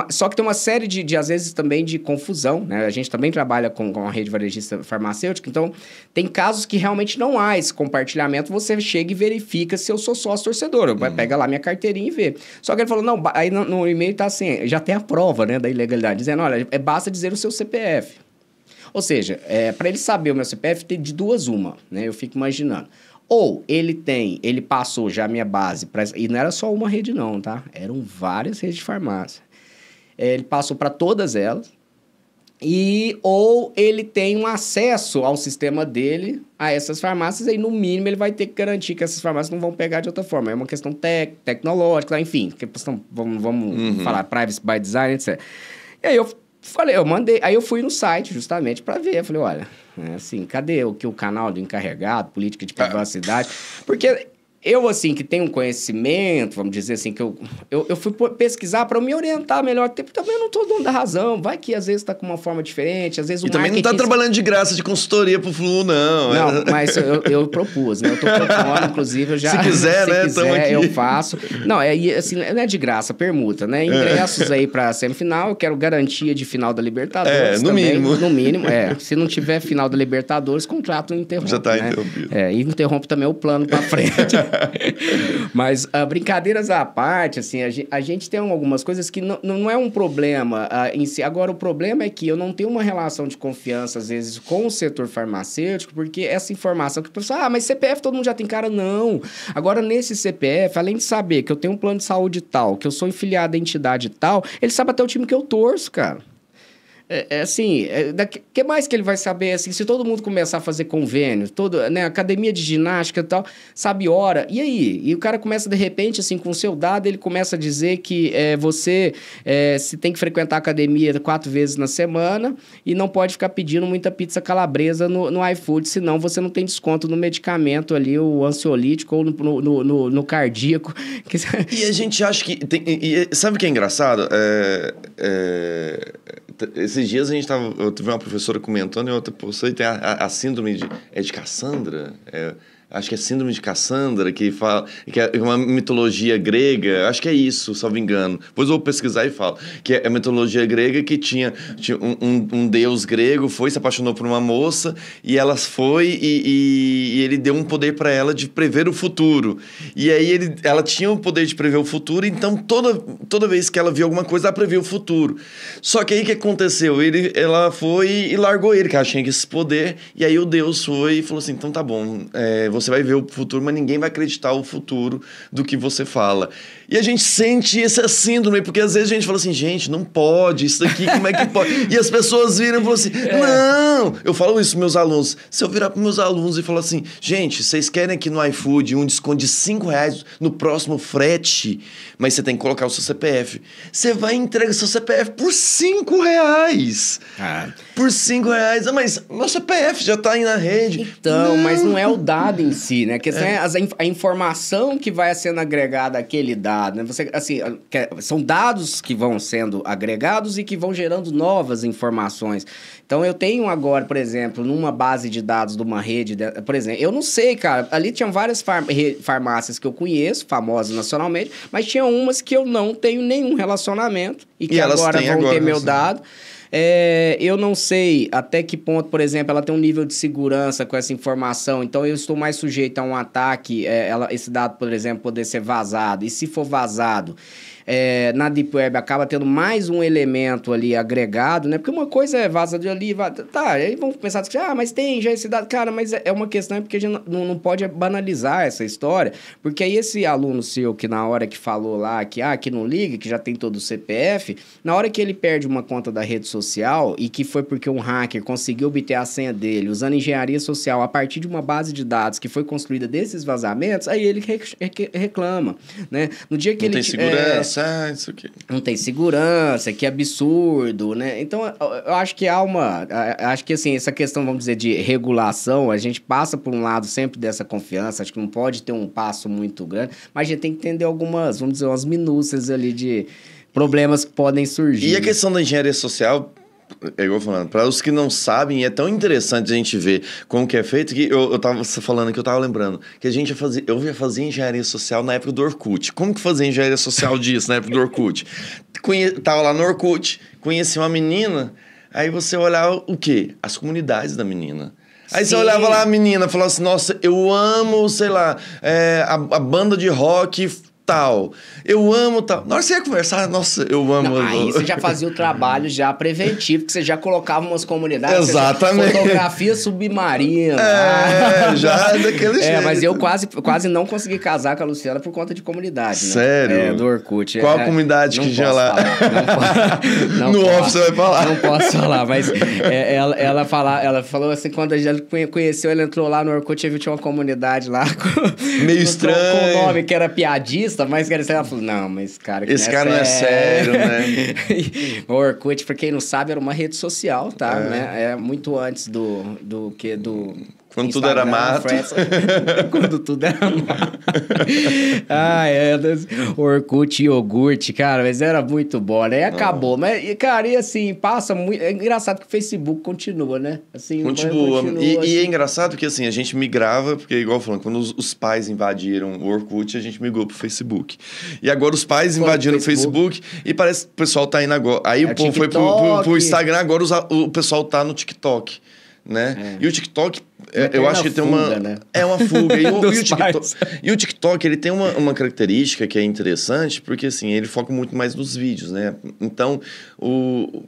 só que tem uma série de, às vezes, também de confusão, né? A gente também trabalha com a rede varejista farmacêutica, então tem casos que realmente não há esse compartilhamento, você chega e verifica se eu sou sócio torcedor, pega lá minha carteirinha e vê. Só que ele falou, não, aí no e-mail tá assim, já tem a prova, né, da ilegalidade, dizendo, olha, basta dizer o seu CPF. Ou seja, para ele saber o meu CPF, tem de duas uma, né? Eu fico imaginando. Ou ele passou já a minha base, e não era só uma rede não, tá? Eram várias redes de farmácia. Ele passou para todas elas, ou ele tem um acesso ao sistema dele a essas farmácias, aí no mínimo ele vai ter que garantir que essas farmácias não vão pegar de outra forma. É uma questão tecnológica, enfim, vamos falar privacy by design, etc. E aí aí eu fui no site justamente para ver. Eu falei, olha, assim, cadê o canal do encarregado, política de privacidade? Porque eu, assim, que tenho um conhecimento, vamos dizer assim, que eu fui pesquisar para me orientar melhor. Também eu não estou dando a razão. Vai que às vezes está com uma forma diferente, às vezes o marketing... E também não está trabalhando de graça de consultoria para o Flu, não. Não, mas eu propus, né? Eu estou propondo, inclusive, eu já... Se quiser, né? Se quiser, eu faço. Não, assim, não é de graça, permuta, né? Ingressos aí para semifinal, eu quero garantia de final da Libertadores no também. mínimo. No mínimo, Se não tiver final da Libertadores, contrato interrompe, já está, né? interrompido. E interrompe também o plano para frente. Mas, brincadeiras à parte, assim, a gente tem algumas coisas que não é um problema em si. Agora, o problema é que eu não tenho uma relação de confiança, às vezes, com o setor farmacêutico, porque essa informação que o pessoal, mas CPF todo mundo já tem cara, não. Agora, nesse CPF, além de saber que eu tenho um plano de saúde tal, que eu sou filiado à entidade tal, ele sabe até o time que eu torço, cara. assim, que mais que ele vai saber, assim, se todo mundo começar a fazer convênio, né, academia de ginástica e tal, sabe hora, e aí? E o cara começa, de repente, assim, com o seu dado, ele começa a dizer que você se tem que frequentar a academia 4 vezes na semana e não pode ficar pedindo muita pizza calabresa no iFood, senão você não tem desconto no medicamento ali, o ansiolítico ou no cardíaco. E a gente acha que... sabe o que é engraçado? Esses dias eu tive uma professora comentando e outra professora tem a síndrome de Cassandra, acho que é síndrome de Cassandra, que é uma mitologia grega, acho que é isso, salvo engano. Depois eu vou pesquisar e falo. Que é a mitologia grega que tinha um deus grego, se apaixonou por uma moça, e ela foi e ele deu um poder para ela de prever o futuro. E aí ela tinha o poder de prever o futuro, então toda vez que ela via alguma coisa, ela previa o futuro. Só que aí o que aconteceu? Ela foi e largou ele, que ela tinha esse poder, e aí o deus foi e falou assim, então tá bom, você vai ver o futuro, mas ninguém vai acreditar o futuro do que você fala. E a gente sente essa síndrome, porque às vezes a gente fala assim, gente, não pode, isso daqui, como é que pode? E as pessoas viram e falam assim, não! Eu falo isso pros meus alunos. Se eu virar pros meus alunos e falar assim, gente, vocês querem aqui no iFood um desconto de R$5 no próximo frete, mas você tem que colocar o seu CPF. Você vai entregar seu CPF por R$5. Por R$5. Mas meu CPF já tá aí na rede. Então, mas não é o dado em si, né? A questão é a informação que vai sendo agregada àquele dado, né? Você, assim, são dados que vão sendo agregados e que vão gerando novas informações. Então, eu tenho agora, por exemplo, numa base de dados de uma rede, por exemplo, eu não sei, cara, ali tinham várias farmácias que eu conheço, famosas nacionalmente, mas tinha umas que eu não tenho nenhum relacionamento e que agora vão ter meu dado. Eu não sei até que ponto, por exemplo, ela tem um nível de segurança com essa informação, então eu estou mais sujeito a um ataque, esse dado, por exemplo, poder ser vazado. E se for vazado, na Deep Web acaba tendo mais um elemento ali agregado, né? Porque uma coisa é vaza de ali, tá, aí vão pensar assim, mas tem já esse dado. Cara, mas é uma questão porque a gente não pode banalizar essa história, porque aí esse aluno seu que na hora que falou lá que não liga, que já tem todo o CPF, na hora que ele perde uma conta da rede social e que foi porque um hacker conseguiu obter a senha dele usando engenharia social a partir de uma base de dados que foi construída desses vazamentos, aí ele reclama, né? No dia que não ele... tem segurança. Isso aqui. Não tem segurança, que absurdo, né? Então, eu acho que acho que, assim, essa questão, vamos dizer, de regulação, a gente passa por um lado sempre dessa confiança, acho que não pode ter um passo muito grande, mas a gente tem que entender algumas, vamos dizer, umas minúcias ali de problemas que podem surgir. E a questão da engenharia social... igual falando, para os que não sabem, é tão interessante a gente ver como que é feito, que eu tava falando que eu tava lembrando, que eu ia fazer engenharia social na época do Orkut. Como que fazia engenharia social disso na época do Orkut? Tava lá no Orkut, conheci uma menina, aí você olhava o quê? As comunidades da menina. Aí Sim. Você olhava lá a menina e falava assim, nossa, eu amo, sei lá, a banda de rock... tal, eu amo tal. Na hora que você ia conversar, nossa, eu amo... Não, aí você já fazia o trabalho já preventivo, que você já colocava umas comunidades... Exatamente. Fotografia submarina. Já daquele jeito. Mas eu quase não consegui casar com a Luciana por conta de comunidade, né? Sério? Do Orkut. Qual comunidade que já lá? No off você vai falar. Não posso falar, mas ela falou assim, quando a gente conheceu, ela entrou lá no Orkut e viu que tinha uma comunidade lá meio estranho. Com o nome que era piadista, mas ela falou, não, mas cara... Esse cara não é sério, né? O Orkut, pra quem não sabe, era uma rede social, tá? Né? Muito antes do Quando tudo era mato. Quando tudo era mato. Orkut e iogurte, cara, mas era muito bom, né? E acabou. Mas, cara, e assim, passa muito... É engraçado que o Facebook continua, né? Assim, continua e é engraçado que, assim, a gente migrava, porque, igual falando, quando os pais invadiram o Orkut, a gente migrou pro Facebook. E agora os pais invadiram o Facebook e parece que o pessoal tá indo agora. Aí o povo foi pro Instagram, agora o pessoal tá no TikTok, né? E o TikTok Eu acho que tem uma... fuga, né? É uma fuga. Dos E o TikTok, ele tem uma característica que é interessante, porque, assim, ele foca muito mais nos vídeos, né? Então,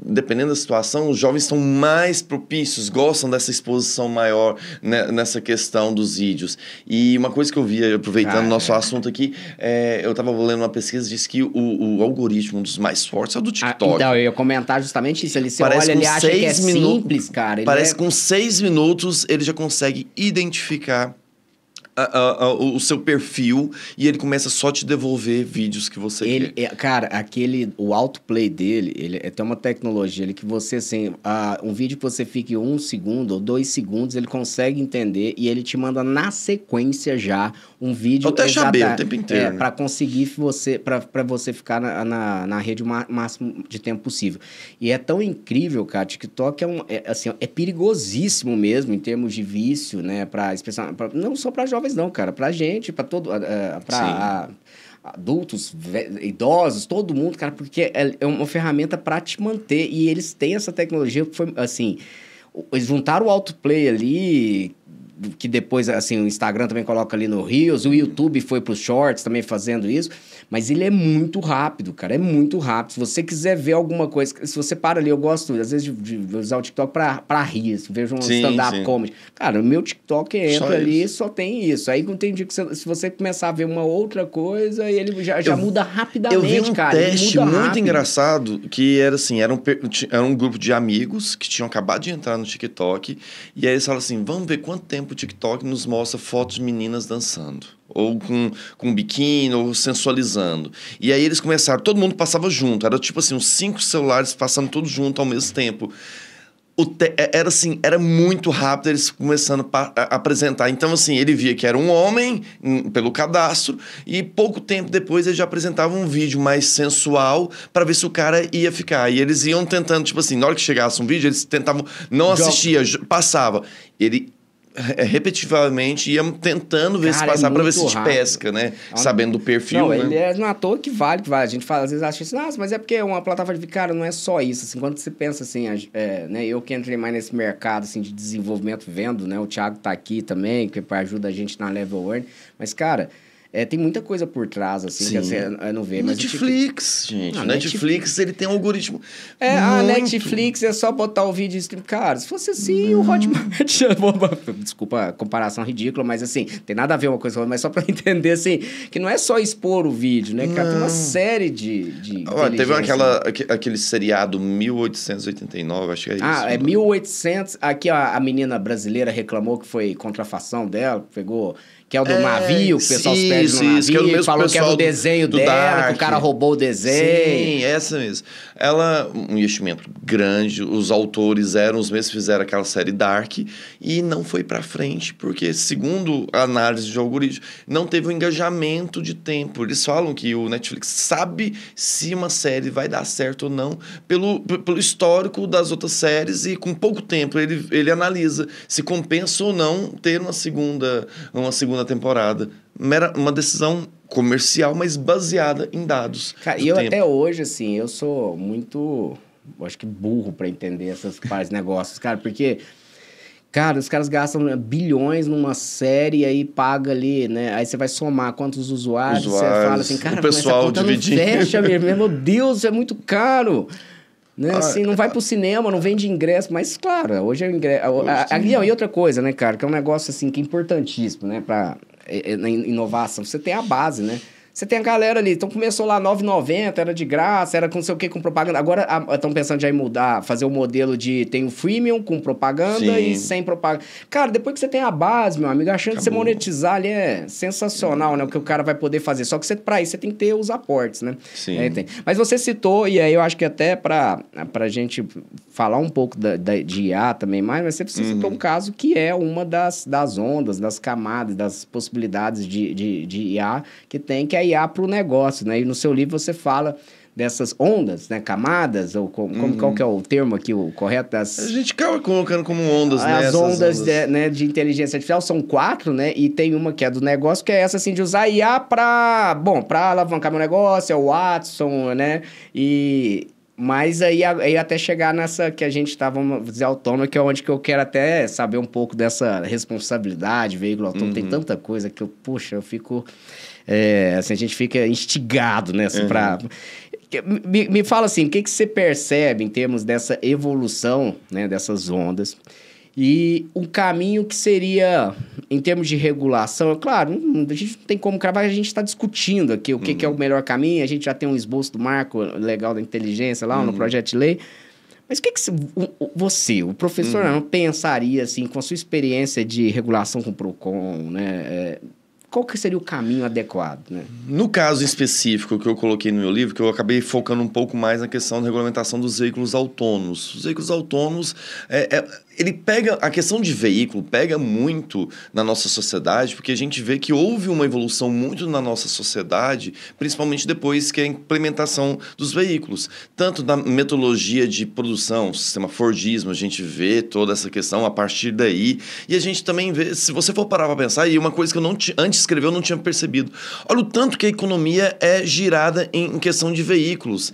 dependendo da situação, os jovens estão mais propícios, gostam dessa exposição maior, né, nessa questão dos vídeos. E uma coisa que eu vi, aproveitando o nosso assunto aqui, eu estava lendo uma pesquisa, disse que o algoritmo dos mais fortes é o do TikTok. Então, eu ia comentar justamente isso. Você olha, ele acha que é simples, cara. Parece que com 6 minutos ele já consegue identificar o seu perfil e ele começa só a te devolver vídeos que você quer. Cara, o autoplay dele, ele tem uma tecnologia ele que você, assim, um vídeo que você fique 1 segundo ou 2 segundos, ele consegue entender e ele te manda na sequência já um vídeo... Até saber o tempo inteiro. Para conseguir para você ficar na rede o máximo de tempo possível. E é tão incrível, cara, TikTok é perigosíssimo mesmo em termos de vício, né? Não só para jovens não, cara, pra gente, pra todo... adultos, idosos, todo mundo, cara, porque é uma ferramenta para te manter e eles têm essa tecnologia que foi, assim, eles juntaram o autoplay ali, que depois, assim, o Instagram também coloca ali no Reels, o YouTube foi pros Shorts também fazendo isso, mas ele é muito rápido, cara, é muito rápido. Se você quiser ver alguma coisa, se você para ali, eu gosto, às vezes, de usar o TikTok pra rir, vejo um stand-up comedy. Cara, o meu TikTok entra ali e só tem isso. Aí não tem dia que se você começar a ver uma outra coisa, ele já muda rapidamente, cara. Eu vi um cara, teste muito engraçado, que era assim, era um grupo de amigos que tinham acabado de entrar no TikTok, e aí eles falaram assim, vamos ver quanto tempo o TikTok nos mostra fotos de meninas dançando. Ou com biquíni, ou sensualizando. E aí eles começaram, todo mundo passava junto. Era tipo assim, uns 5 celulares passando todos junto ao mesmo tempo. Era assim, era muito rápido eles começando a apresentar. Então, assim, ele via que era um homem pelo cadastro e pouco tempo depois ele já apresentava um vídeo mais sensual para ver se o cara ia ficar. E eles iam tentando, tipo assim, na hora que chegasse um vídeo, eles tentavam, não assistia, passava. Ele... repetitivamente ia tentando ver se passar para ver se te pesca, né? Sabendo do perfil, não, né? Ele é à toa que vale. A gente fala, às vezes acha assim, nossa, mas é porque é uma plataforma de... Cara, não é só isso. Assim, quando você pensa assim, né? Eu que entrei mais nesse mercado assim, de desenvolvimento vendo, né? O Thiago tá aqui também, que ajuda a gente na Level Earn. Mas, cara... tem muita coisa por trás, assim, Sim. que você não vê. Netflix, gente. Netflix, ele tem um algoritmo a Netflix é só botar o vídeo e stream. Cara, se fosse assim, o Hotmart... Desculpa a comparação ridícula, mas assim, tem nada a ver uma coisa com a outra, mas só pra entender, assim, que não é só expor o vídeo, né, cara? Tem uma série de teve aquele seriado 1889, acho que é isso. É 1800... Aqui a menina brasileira reclamou que foi contrafação dela, pegou... Que é o do navio, que o pessoal se perde no navio, que é do falou que é do desenho dela, Dark. Que o cara roubou o desenho. Sim, essa mesmo. Ela, um investimento grande, os autores eram os mesmos que fizeram aquela série Dark, e não foi pra frente, porque, segundo a análise de algoritmo, não teve um engajamento de tempo. Eles falam que o Netflix sabe se uma série vai dar certo ou não, pelo histórico das outras séries, e com pouco tempo ele analisa se compensa ou não ter uma segunda temporada. Uma decisão comercial, mas baseada em dados. Cara, e eu até hoje, assim, eu sou muito, acho que burro para entender essas partes de negócios, cara, porque, cara, os caras gastam bilhões numa série e aí paga ali, né? Aí você vai somar quantos usuários, você fala assim, cara, o pessoal mas essa conta não fecha mesmo, meu Deus, é muito caro. Né? Assim, não vai pro cinema, não vende ingresso, mas claro, hoje é o ingresso. E outra coisa, né, cara, que é um negócio assim que é importantíssimo, né, pra inovação. Você tem a base, né? Você tem a galera ali, então começou lá R$ 9,90, era de graça, era com não sei o que, com propaganda. Agora estão pensando já em mudar, fazer o modelo de... Tem o freemium com propaganda e sem propaganda. Cara, depois que você tem a base, meu amigo, a chance de você monetizar ali é sensacional, né? O que o cara vai poder fazer. Só que pra isso você tem que ter os aportes, né? Sim. Mas você citou, e aí eu acho que até pra gente falar um pouco de IA também mais, mas você citou um caso que é uma das ondas, das camadas, das possibilidades de IA que tem, que é a IA para o negócio, né? E no seu livro você fala dessas ondas, né? Camadas, ou qual que é o termo aqui, o correto? A gente acaba colocando como ondas, né? As ondas de inteligência artificial são 4, né? E tem uma que é do negócio, que é essa, assim, de usar IA para alavancar meu negócio, é o Watson, né? E Mas aí até chegar nessa que a gente está, vamos dizer, autônomo, que é onde que eu quero até saber um pouco dessa responsabilidade, veículo autônomo. Tem tanta coisa que eu fico... assim, a gente fica instigado, né? Assim, me fala assim, o que você percebe em termos dessa evolução, né, dessas ondas? E um caminho que seria, em termos de regulação, claro, a gente não tem como cravar, a gente está discutindo aqui o que é o melhor caminho, a gente já tem um esboço do marco legal da inteligência lá no projeto de lei, mas o que você, o professor, não pensaria, assim, com a sua experiência de regulação com o PROCON, né, qual que seria o caminho adequado, né? No caso específico que eu coloquei no meu livro, que eu acabei focando um pouco mais na questão da regulamentação dos veículos autônomos. Os veículos autônomos, ele pega... A questão de veículo pega muito na nossa sociedade, porque a gente vê que houve uma evolução muito na nossa sociedade, principalmente depois que a implementação dos veículos. Tanto na metodologia de produção, sistema Fordismo, a gente vê toda essa questão a partir daí. E a gente também vê, se você for parar para pensar, e uma coisa que eu antes de escrever eu não tinha percebido. Olha o tanto que a economia é girada em questão de veículos.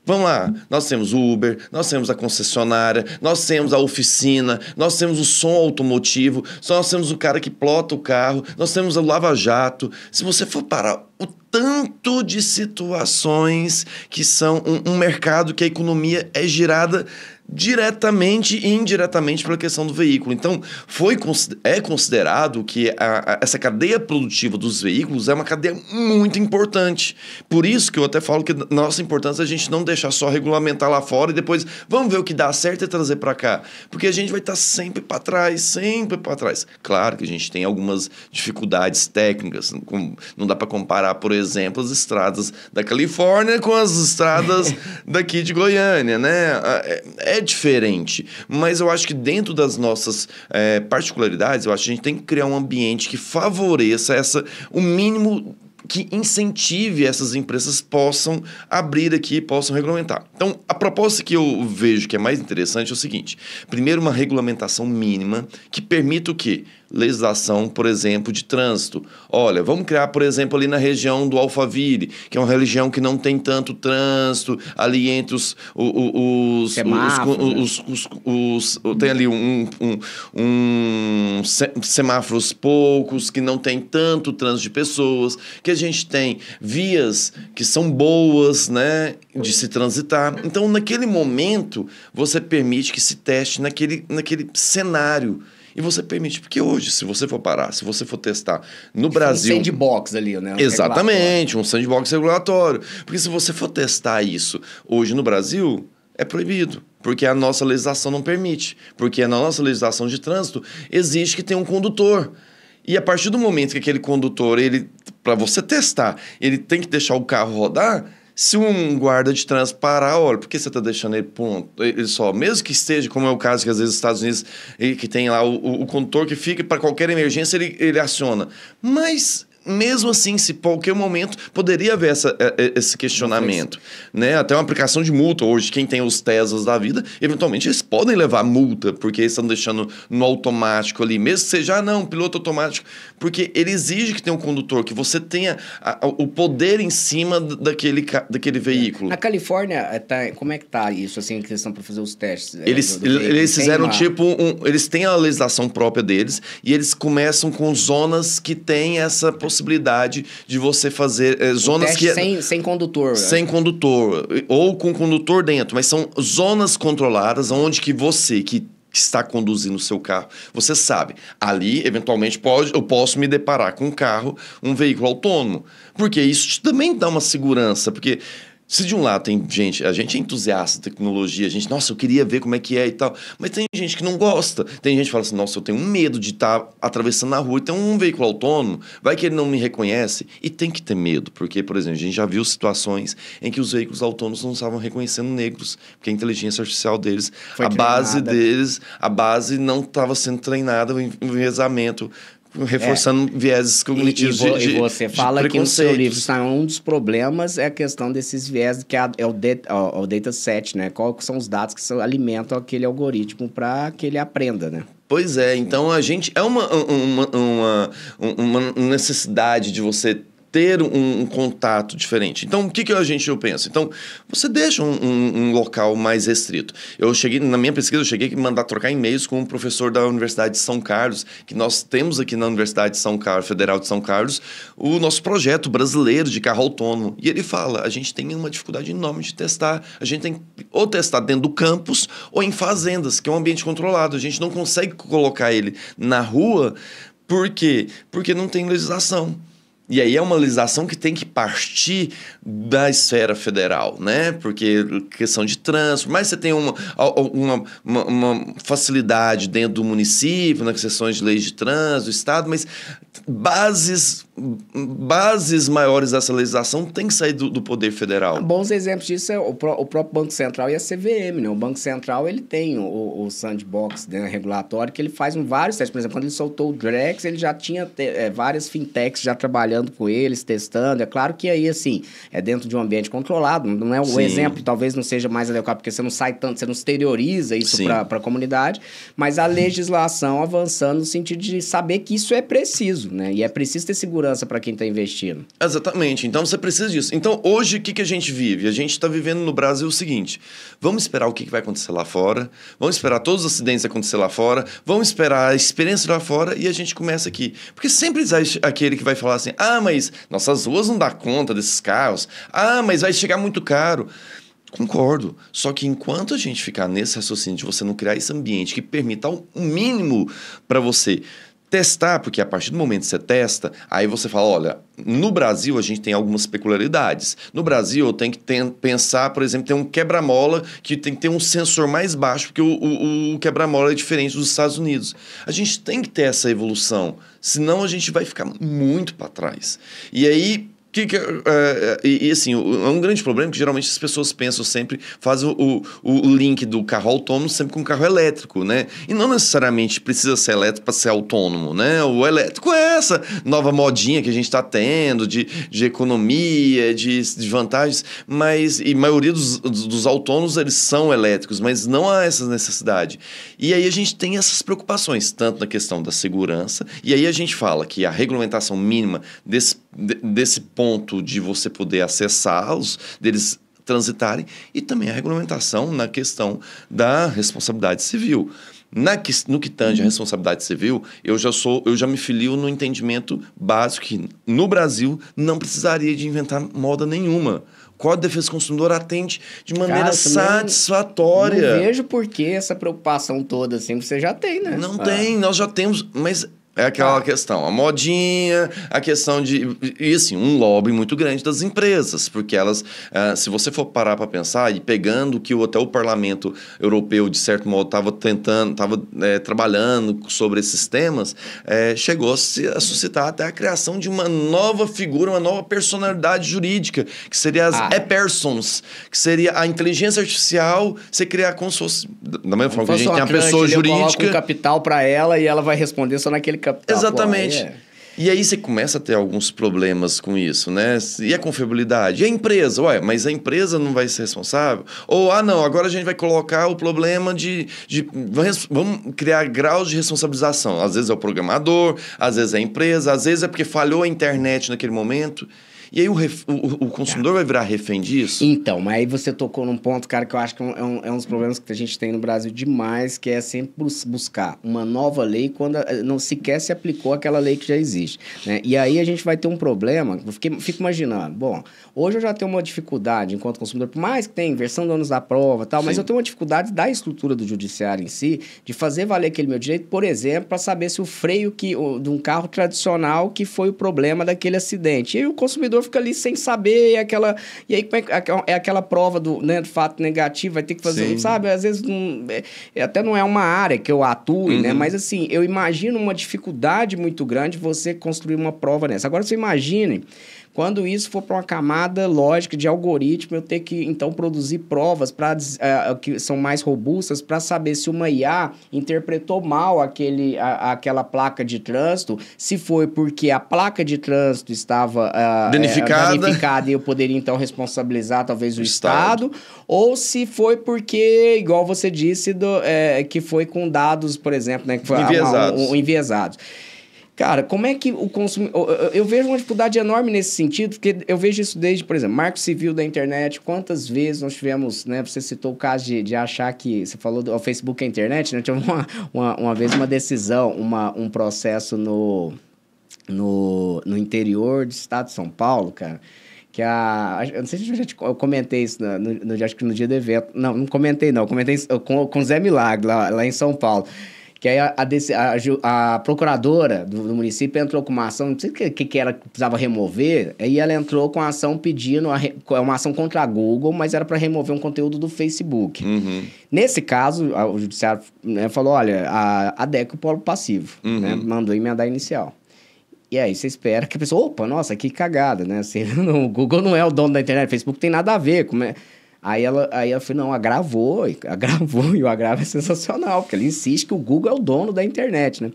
Vamos lá, nós temos o Uber, nós temos a concessionária, nós temos a oficina, nós temos o som automotivo, nós temos o cara que plota o carro, nós temos o lava-jato. Se você for parar, o tanto de situações que são um mercado que a economia é girada diretamente e indiretamente pela questão do veículo. Então, é considerado que essa cadeia produtiva dos veículos é uma cadeia muito importante. Por isso que eu até falo que nossa importância é a gente não deixar só regulamentar lá fora e depois vamos ver o que dá certo e trazer para cá. Porque a gente vai estar sempre para trás, sempre para trás. Claro que a gente tem algumas dificuldades técnicas. Não dá para comparar, por exemplo, as estradas da Califórnia com as estradas daqui de Goiânia, né? É diferente, mas eu acho que dentro das nossas particularidades, eu acho que a gente tem que criar um ambiente que favoreça o mínimo que incentive essas empresas possam abrir aqui, possam regulamentar. Então, a proposta que eu vejo que é mais interessante é o seguinte: primeiro, uma regulamentação mínima que permita o quê? Legislação, por exemplo, de trânsito. Olha, vamos criar, por exemplo, ali na região do Alphaville, que é uma região que não tem tanto trânsito, ali entre tem ali semáforos poucos, que não tem tanto trânsito de pessoas, que a gente tem vias que são boas, né, de se transitar. Então, naquele momento, você permite que se teste naquele cenário. E você permite, porque hoje, se você for parar, se você for testar no Brasil... Um sandbox ali, né? Exatamente, um sandbox regulatório. Porque se você for testar isso hoje no Brasil, é proibido. Porque a nossa legislação não permite. Porque na nossa legislação de trânsito, exige que tenha um condutor. E a partir do momento que aquele condutor, para você testar, ele tem que deixar o carro rodar... Se um guarda de trânsito parar, olha, por que você está deixando ele só? Mesmo que esteja, como é o caso que às vezes nos Estados Unidos, que tem lá o condutor que fica para qualquer emergência, ele aciona. Mas... mesmo assim, se qualquer momento poderia haver esse questionamento, né? Até uma aplicação de multa. Hoje, quem tem os Teslas da vida, eventualmente eles podem levar multa, porque eles estão deixando no automático ali, mesmo que seja, piloto automático, porque ele exige que tenha um condutor, que você tenha o poder em cima daquele veículo. Na Califórnia, como é que tá isso, assim, que eles estão para fazer os testes? Eles fizeram eles têm a legislação própria deles, e eles começam com zonas que têm essa possibilidade de você fazer zonas que... sem condutor. Sem condutor, ou com condutor dentro, mas são zonas controladas onde que você, que está conduzindo o seu carro, você sabe, ali, eventualmente, eu posso me deparar com um veículo autônomo, porque isso também dá uma segurança, porque... Se de um lado tem a gente é entusiasta de tecnologia, nossa, eu queria ver como é que é e tal, mas tem gente que não gosta, tem gente que fala assim, nossa, eu tenho medo de estar atravessando a rua e tem um veículo autônomo, vai que ele não me reconhece, e tem que ter medo, porque, por exemplo, a gente já viu situações em que os veículos autônomos não estavam reconhecendo negros, porque a inteligência artificial deles, a base não estava sendo treinada, o enviesamento, reforçando vieses cognitivos e você fala que no seu livro um dos problemas é a questão desses vieses, que é o dataset, né? Quais são os dados que alimentam aquele algoritmo para que ele aprenda, né? Pois é, então a gente... É uma necessidade de você ter um contato diferente. Então, o que a gente pensa? Então, você deixa um local mais restrito. Na minha pesquisa, eu cheguei a mandar trocar e-mails com um professor da Universidade de São Carlos, que nós temos aqui na Universidade de São Carlos, Federal de São Carlos, o nosso projeto brasileiro de carro autônomo. E ele fala, a gente tem uma dificuldade enorme de testar. A gente tem que ou testar dentro do campus ou em fazendas, que é um ambiente controlado. A gente não consegue colocar ele na rua. Por quê? Porque não tem legislação. E aí é uma legislação que tem que partir da esfera federal, né? Porque questão de trânsito, mas você tem uma facilidade dentro do município, nas questões de leis de trânsito, do Estado, mas bases maiores dessa legislação tem que sair do poder federal. Bons exemplos disso é o próprio Banco Central e a CVM, né? O Banco Central, ele tem o sandbox, né, regulatório, que ele faz vários testes. Por exemplo, quando ele soltou o Drex, ele já tinha várias fintechs já trabalhando com eles, testando. É claro que aí, assim, é dentro de um ambiente controlado, não é o exemplo, talvez não seja mais adequado, porque você não sai tanto, você não exterioriza isso para a comunidade, mas a legislação avançando no sentido de saber que isso é preciso, né? E é preciso ter segurança para quem está investindo. Exatamente. Então, você precisa disso. Então, hoje, o que a gente vive? A gente está vivendo no Brasil o seguinte, vamos esperar o que vai acontecer lá fora, vamos esperar todos os acidentes acontecer lá fora, vamos esperar a experiência lá fora e a gente começa aqui. Porque sempre existe aquele que vai falar assim, mas nossas ruas não dá conta desses carros. Mas vai chegar muito caro. Concordo. Só que enquanto a gente ficar nesse raciocínio de você não criar esse ambiente que permita o mínimo para você testar, porque a partir do momento que você testa, aí você fala, olha, no Brasil a gente tem algumas peculiaridades. No Brasil eu tenho que pensar, por exemplo, tem um quebra-mola que tem que ter um sensor mais baixo, porque o quebra-mola é diferente dos Estados Unidos. A gente tem que ter essa evolução, senão a gente vai ficar muito para trás. E aí... assim, é um grande problema que geralmente as pessoas pensam sempre, fazem o link do carro autônomo sempre com o carro elétrico, né? E não necessariamente precisa ser elétrico para ser autônomo, né? O elétrico é essa nova modinha que a gente está tendo de economia, de vantagens, mas a maioria dos autônomos eles são elétricos, mas não há essa necessidade. E aí a gente tem essas preocupações, tanto na questão da segurança, e aí a gente fala que a regulamentação mínima desse ponto de você poder acessá-los, deles transitarem, e também a regulamentação na questão da responsabilidade civil. No que tange a responsabilidade civil, eu já me filio no entendimento básico que no Brasil não precisaria de inventar moda nenhuma. O Código de Defesa do Consumidor atende de maneira satisfatória. Não vejo por que essa preocupação toda, assim, você já tem, né? Não tem, nós já temos, mas... É aquela questão, a modinha, a questão de... E assim, um lobby muito grande das empresas, porque elas, se você for parar para pensar, e pegando que até o Parlamento Europeu, de certo modo, estava trabalhando sobre esses temas, chegou a suscitar até a criação de uma nova figura, uma nova personalidade jurídica, que seria as e-persons, que seria a inteligência artificial, você criar como se fosse... Da mesma forma que a gente tem a pessoa jurídica... Coloca um capital para ela e ela vai responder só naquele capital. Exatamente. E aí você começa a ter alguns problemas com isso, né? E a confiabilidade? E a empresa? Mas a empresa não vai ser responsável? Ou, não, agora a gente vai colocar o problema vamos criar graus de responsabilização. Às vezes é o programador, às vezes é a empresa, às vezes é porque falhou a internet naquele momento. E aí o consumidor vai virar refém disso? Então, mas aí você tocou num ponto, cara, que eu acho que é um dos problemas que a gente tem no Brasil demais, que é sempre buscar uma nova lei quando não sequer se aplicou aquela lei que já existe, né? E aí a gente vai ter um problema, fico imaginando, bom, hoje eu já tenho uma dificuldade enquanto consumidor, por mais que tenha inversão de ônus da prova e tal, mas eu tenho uma dificuldade da estrutura do judiciário em si, de fazer valer aquele meu direito, por exemplo, para saber se o freio de um carro tradicional que foi o problema daquele acidente. E aí o consumidor fica ali sem saber, e aí é aquela prova do fato negativo, vai ter que fazer, sabe? Às vezes até não é uma área que eu atue, né? Mas assim, eu imagino uma dificuldade muito grande você construir uma prova nessa. Agora, você imagine quando isso for para uma camada lógica de algoritmo, eu ter que, então, produzir provas que são mais robustas para saber se uma IA interpretou mal aquela placa de trânsito, se foi porque a placa de trânsito estava danificada e eu poderia, então, responsabilizar talvez o Estado, ou se foi porque, igual você disse, que foi com dados, por exemplo, né, que foi enviesados. Enviesados. Cara, como é que o consumidor... Eu vejo uma dificuldade enorme nesse sentido, porque eu vejo isso desde, por exemplo, Marco Civil da internet. Quantas vezes nós tivemos, né? Você citou o caso de achar que... Você falou do Facebook é a internet, né? Tive uma vez uma decisão, um processo no interior do estado de São Paulo, cara, que eu não sei se eu comentei isso acho que no dia do evento. Não comentei não. Comentei com o Zé Milagre, lá em São Paulo. Que aí a procuradora do município entrou com uma ação, não sei o que era que precisava remover, aí ela entrou com a ação pedindo uma ação contra a Google, mas era para remover um conteúdo do Facebook. Uhum. Nesse caso, o judiciário, né, falou, olha, adequa o polo passivo, né, mandou emendar inicial. E aí você espera que a pessoa, opa, nossa, que cagada, né? Assim, o Google não é o dono da internet, o Facebook tem nada a ver, como é... Aí ela falou, não, agravou, e o agravo é sensacional, porque ele insiste que o Google é o dono da internet, né?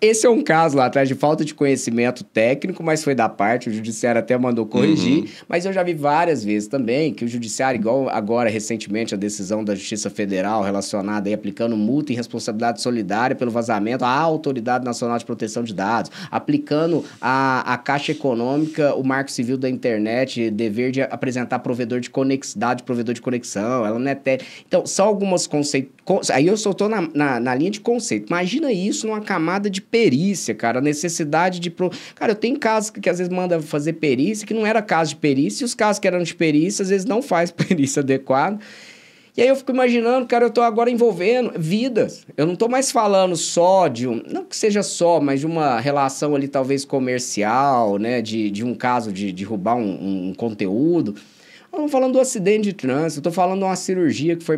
Esse é um caso lá atrás de falta de conhecimento técnico, mas foi da parte, o judiciário até mandou corrigir, mas eu já vi várias vezes também que o judiciário, igual agora, recentemente, a decisão da Justiça Federal relacionada aí, aplicando multa e responsabilidade solidária pelo vazamento à Autoridade Nacional de Proteção de Dados, aplicando à Caixa Econômica o Marco Civil da internet, dever de apresentar provedor de conexidade, provedor de conexão, ela não é Então, são algumas conceitos... Aí eu só estou na linha de conceito. Imagina isso numa camada de perícia, cara. A necessidade de... Cara, eu tenho casos que às vezes manda fazer perícia, que não era caso de perícia, e os casos que eram de perícia, às vezes não faz perícia adequada. E aí eu fico imaginando, cara, eu tô agora envolvendo vidas. Eu não tô mais falando só de não que seja só, mas de uma relação ali talvez comercial, né? De um caso de roubar um conteúdo. Eu não tô falando do acidente de trânsito, eu tô falando de uma cirurgia que foi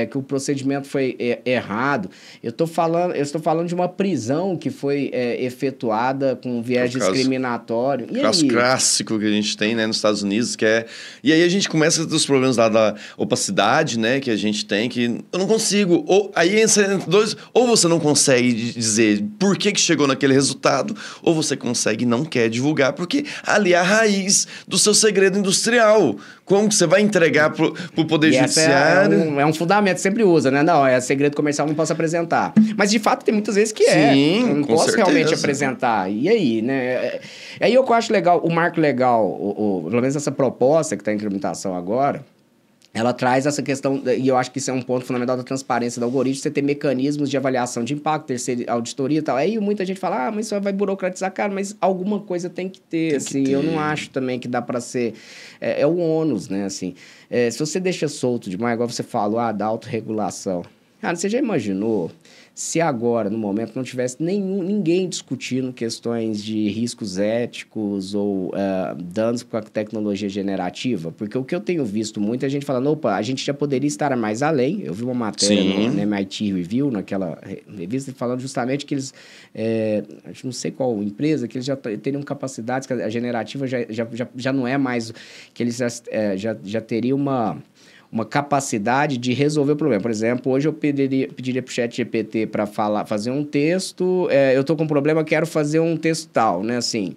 que o procedimento foi errado. Eu estou falando de uma prisão que foi efetuada com viés discriminatório. O caso clássico que a gente tem, né, nos Estados Unidos, que é... E aí a gente começa dos problemas lá da opacidade, né, que a gente tem, que eu não consigo... Aí entra dois... Ou você não consegue dizer por que chegou naquele resultado, ou você consegue e não quer divulgar, porque ali é a raiz do seu segredo industrial. Como que você vai entregar pro Poder Judiciário? É um fundamento, sempre usa, né? Não, é segredo comercial, não posso apresentar. Mas, de fato, tem muitas vezes que Sim, eu não posso certeza. realmente apresentar. E aí, né? Aí eu acho legal, o marco legal, pelo menos essa proposta que está em tramitação agora, ela traz essa questão, e eu acho que isso é um ponto fundamental da transparência do algoritmo, você ter mecanismos de avaliação de impacto, terceira auditoria e tal. Aí muita gente fala, mas isso vai burocratizar, cara, mas alguma coisa tem que ter, assim. Eu não acho também que dá para ser... É o ônus, né, assim. Se você deixa solto demais, igual você falou, da autorregulação. Cara, você já imaginou se agora, no momento, não tivesse ninguém discutindo questões de riscos éticos ou danos com a tecnologia generativa? Porque o que eu tenho visto muita gente falando, opa, a gente já poderia estar mais além. Eu vi uma matéria no MIT Review, naquela revista, falando justamente que eles, não sei qual empresa, que eles já teriam capacidades, que a generativa já não é mais, que eles já teriam uma capacidade de resolver o problema. Por exemplo, hoje eu pediria para o ChatGPT para fazer um texto, eu estou com um problema, quero fazer um texto tal, né, assim,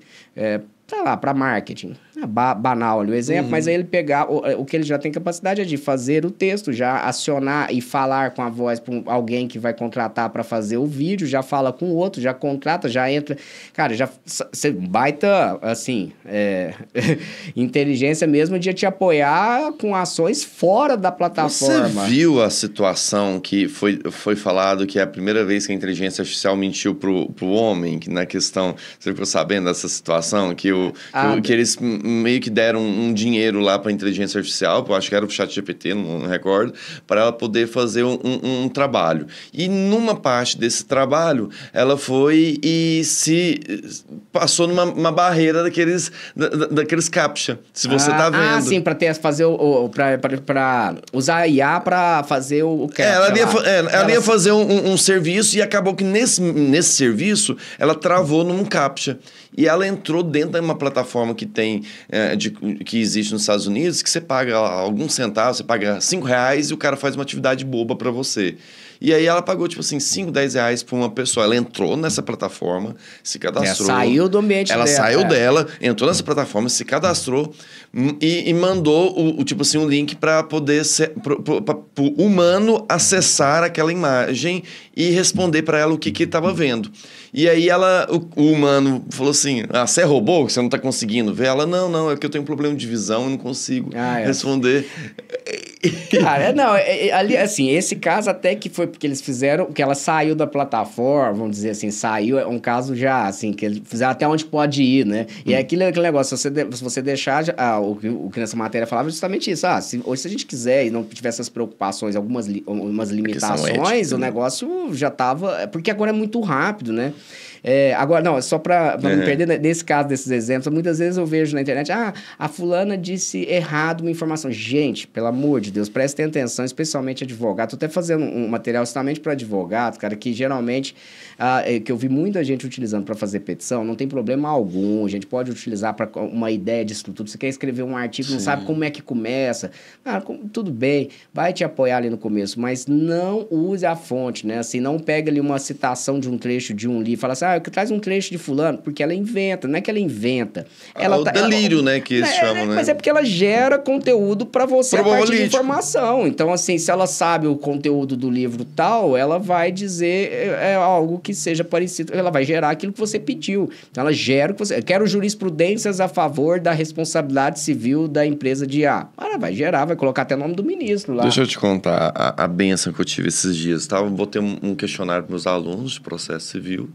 para marketing. Banal ali o exemplo, mas aí ele pegar... O que ele já tem capacidade é de fazer o texto, já acionar e falar com a voz para alguém que vai contratar para fazer o vídeo, já fala com o outro, já contrata, já entra... Cara, você baita, assim, inteligência mesmo de te apoiar com ações fora da plataforma. Você viu a situação que foi falado que é a primeira vez que a inteligência artificial mentiu pro homem, que na questão... Você ficou sabendo dessa situação? Que eles meio que deram um dinheiro lá para a inteligência artificial, eu acho que era o ChatGPT, não recordo, para ela poder fazer um trabalho. E numa parte desse trabalho, ela foi e se passou numa barreira daqueles CAPTCHA, se você tá vendo. Sim, para fazer para usar a IA para fazer o CAPTCHA. Ela ia fazer um serviço e acabou que nesse serviço ela travou num CAPTCHA. E ela entrou dentro de uma plataforma que tem, que existe nos Estados Unidos, que você paga alguns centavos, você paga R$5 e o cara faz uma atividade boba para você. E aí ela pagou, tipo assim, 5, 10 reais pra uma pessoa. Ela entrou nessa plataforma, se cadastrou. Ela saiu do ambiente dela. Ela saiu dela, entrou nessa plataforma, se cadastrou e mandou tipo assim, um link para poder o humano acessar aquela imagem e responder para ela o que estava vendo. E aí o humano falou assim, você é robô? Você não está conseguindo ver? Ela, não, é que eu tenho um problema de visão e não consigo responder. Cara, não, ali, assim, esse caso até que foi porque eles fizeram, que ela saiu da plataforma, vamos dizer assim, saiu, é um caso já, assim, que eles fizeram até onde pode ir, né? E é aquele negócio, se você deixar, o que nessa matéria falava justamente isso, hoje se a gente quiser e não tiver essas preocupações, algumas limitações, o negócio já tava, porque agora é muito rápido, né? Agora, não, só para não me perder, nesse caso desses exemplos, muitas vezes eu vejo na internet, a fulana disse errado uma informação. Gente, pelo amor de Deus, prestem atenção, especialmente advogado. Tô até fazendo um material justamente para advogados, cara, que geralmente, que eu vi muita gente utilizando para fazer petição, não tem problema algum, a gente pode utilizar para uma ideia de estrutura. Você quer escrever um artigo, não sabe como é que começa, tudo bem, vai te apoiar ali no começo, mas não use a fonte, né? Assim, não pega ali uma citação de um trecho de um livro e fala assim, traz um trecho de fulano, porque ela inventa, não é que ela inventa. O delírio, né, que eles chamam, né? Mas é porque ela gera conteúdo para você a partir de informação. Então, assim, se ela sabe o conteúdo do livro tal, ela vai dizer algo que seja parecido, ela vai gerar aquilo que você pediu. Então, ela gera o que você... Eu quero jurisprudências a favor da responsabilidade civil da empresa de A. Ela vai gerar, vai colocar até o nome do ministro lá. Deixa eu te contar a benção que eu tive esses dias. Botei um questionário para meus alunos de processo civil.